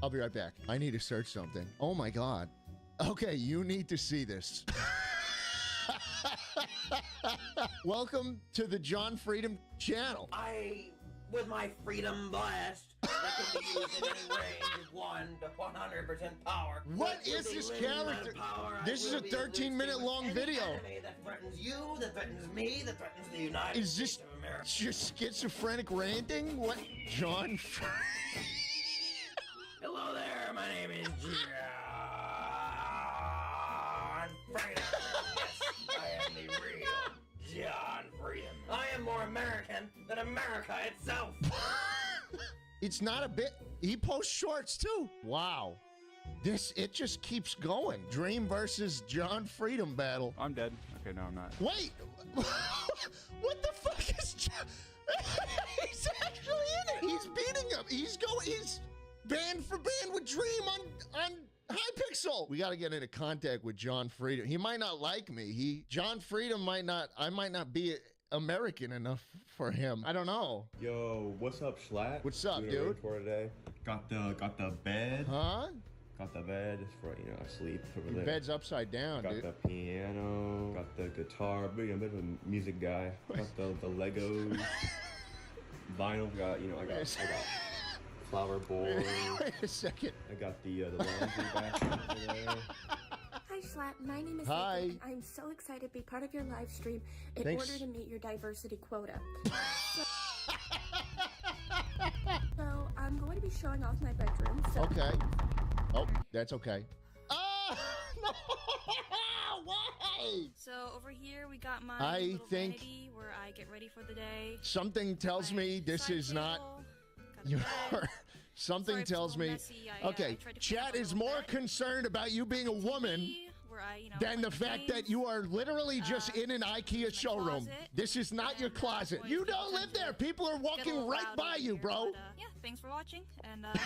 I'll be right back. I need to search something. Oh my God. Okay, you need to see this. Welcome to the John Freedom channel. With my freedom blast, that can be used in any range of 1 to 100% power. What is this character? This is a 13-minute long video. That threatens you, that threatens me, that threatens the United Is this States of America. just schizophrenic ranting? What? John? Hello there, my name is John Freedom. Yes, I am the real John Freedom. I am more American than America itself. It's not a bit. He posts shorts too. Wow. It just keeps going. Dream versus John Freedom battle. I'm dead. Okay, no, I'm not. Wait. What the fuck is John? He's actually in it. He's beating him. He's band for band with Dream on Hypixel. We got to get into contact with John Freedom. He might not like me. John Freedom might not. I might not be American enough for him. I don't know. Yo, what's up, Schlatt? What's up, Doing a dude? raid tour today. Got the bed. Huh? Got the bed for I sleep over Your there. bed's upside down, got dude. the piano. Got the guitar. I'm a bit of a music guy. Got the Legos. Vinyl. Got I got flower board. Wait a second. I got the laundry basket over there. Hi, Schlatt. My name is Hi. Nikki. I'm so excited to be part of your live stream in Thanks. order to meet your diversity quota. So I'm going to be showing off my bedroom. So Okay. Oh, that's okay. Oh, no! Why? So over here we got my I little think- vanity where I get ready for the day. Something tells me this is not your. Something tells me. Okay, chat is more concerned about you being a woman than the fact that you are literally just in an IKEA showroom. This is not your closet. You don't live there. People are walking right by you, bro. Yeah, thanks for watching, and hope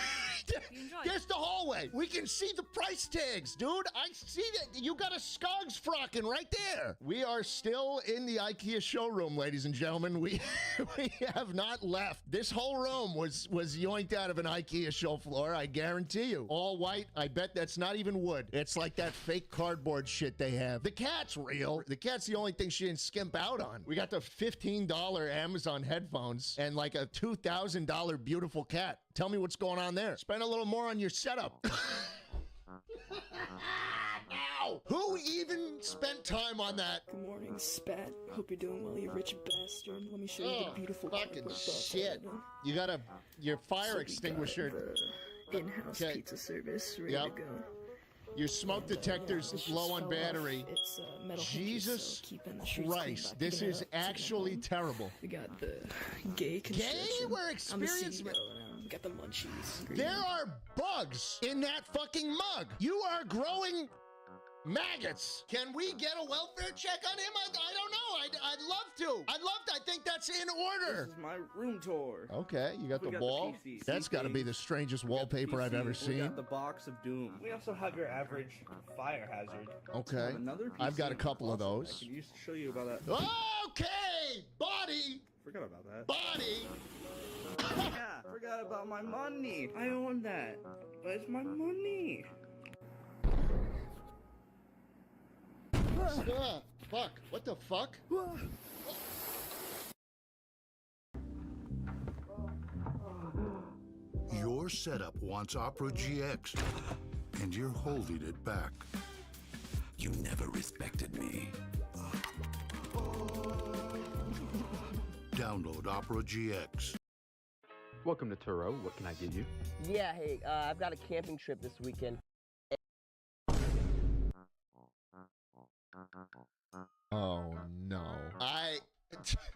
you enjoy. There's the hallway. We can see the price tags, dude. I see that. You got a Skogs frockin' right there. We are still in the IKEA showroom, ladies and gentlemen. We have not left. This whole room was yoinked out of an IKEA show floor, I guarantee you. All white. I bet that's not even wood. It's like that fake cardboard shit they have. The cat's real. The cat's the only thing she didn't skimp out on. We got the $15 Amazon headphones and like a $2,000 beautiful cat. Tell me what's going on there. Spend a little more on your setup. Ow! Who even spent time on that? Good morning, Spat. Hope you're doing well, you rich bastard. Let me show you the beautiful fucking cardboard box shit. I got. You got your fire So we extinguisher. got the in-house pizza service ready to go. Your smoke detector's This low just on fell battery. off. It's metal Jesus hinges, so keeping the streets clean Christ, by this picking it is up, taking it actually home. terrible. We got the gay construction. We're I'm the experiencing CEO, and we got the munchies. There are bugs in that fucking mug. You are growing maggots. Can we get a welfare check on him? I don't know. I'd love to. I think that's in order. This is my room tour. Okay, you got We the got ball. the PC. That's got to be the strangest wallpaper I've ever We seen. got the box of doom. We also have your average fire hazard. Okay. Have another I've got a PC. couple of Awesome. those. I can show you about that. Okay, body. Forgot about that. Body. Yeah, forgot about my money. I own that, but it's my money. Fuck. What the fuck? Your setup wants Opera GX, and you're holding it back. You never respected me. Download Opera GX. Welcome to Turo. What can I get you? Yeah, hey, I've got a camping trip this weekend. Oh no.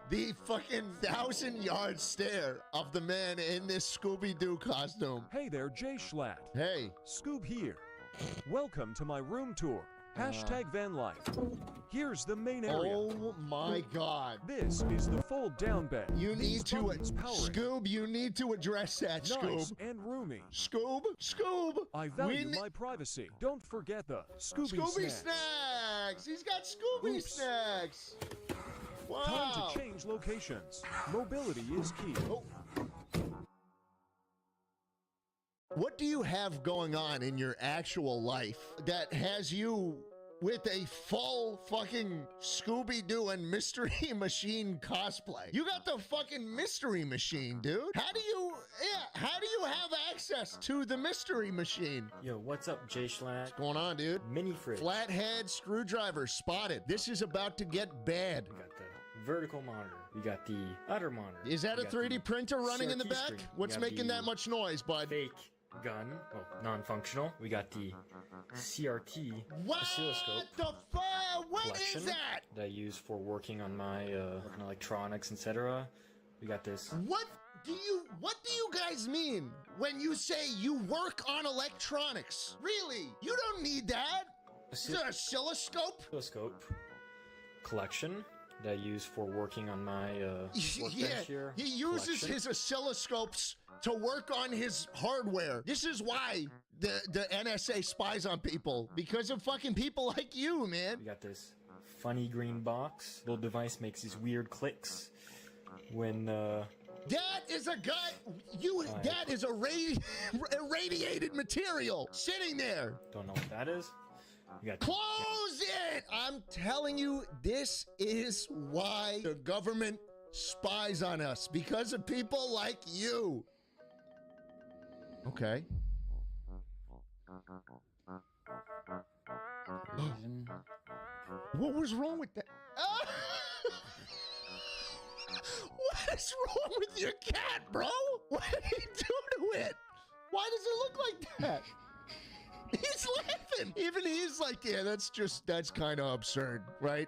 The fucking 1,000-yard stare of the man in this Scooby-Doo costume. Hey there, Jay Schlatt. Hey. Scoob here. Welcome to my room tour. Hashtag van life. Here's the main area. Oh my God. This is the fold-down bed. You need to, powering. Scoob, you need to address that, Nice Scoob. and roomy. Scoob, I value my privacy. Don't forget the Scooby snacks. snacks. He's got Scooby snacks. Wow. Time to change locations. Mobility is key. What do you have going on in your actual life that has you with a full fucking Scooby-Doo and Mystery Machine cosplay? You got the fucking Mystery Machine, dude. How do you have access to the Mystery Machine? Yo, what's up, Jay Schlatt? What's going on, dude? Mini fridge. Flathead screwdriver spotted. This is about to get bad. We got the vertical monitor. We got the other monitor. Is that a 3D printer running in the back? screen. What's making that much noise, bud? Fake gun. Well, non-functional. We got the CRT oscilloscope. What collection is that? That I use for working on my working on electronics, etc. We got this. What do you guys mean when you say you work on electronics? Really? You don't need that. It's an oscilloscope? Oscilloscope collection that I use for working on my workbench here. He uses his oscilloscopes to work on his hardware. This is why the NSA spies on people, because of fucking people like you, man. We got this funny green box. Little device makes these weird clicks when that is a guy. That is a irradiated material sitting there. Don't know what that is. Close it! I'm telling you, this is why the government spies on us, because of people like you. Okay. What was wrong with that? What is wrong with your cat, bro? What did he do to it? Why does it look like that? He's laughing. Even he's like, yeah, that's kind of absurd, right?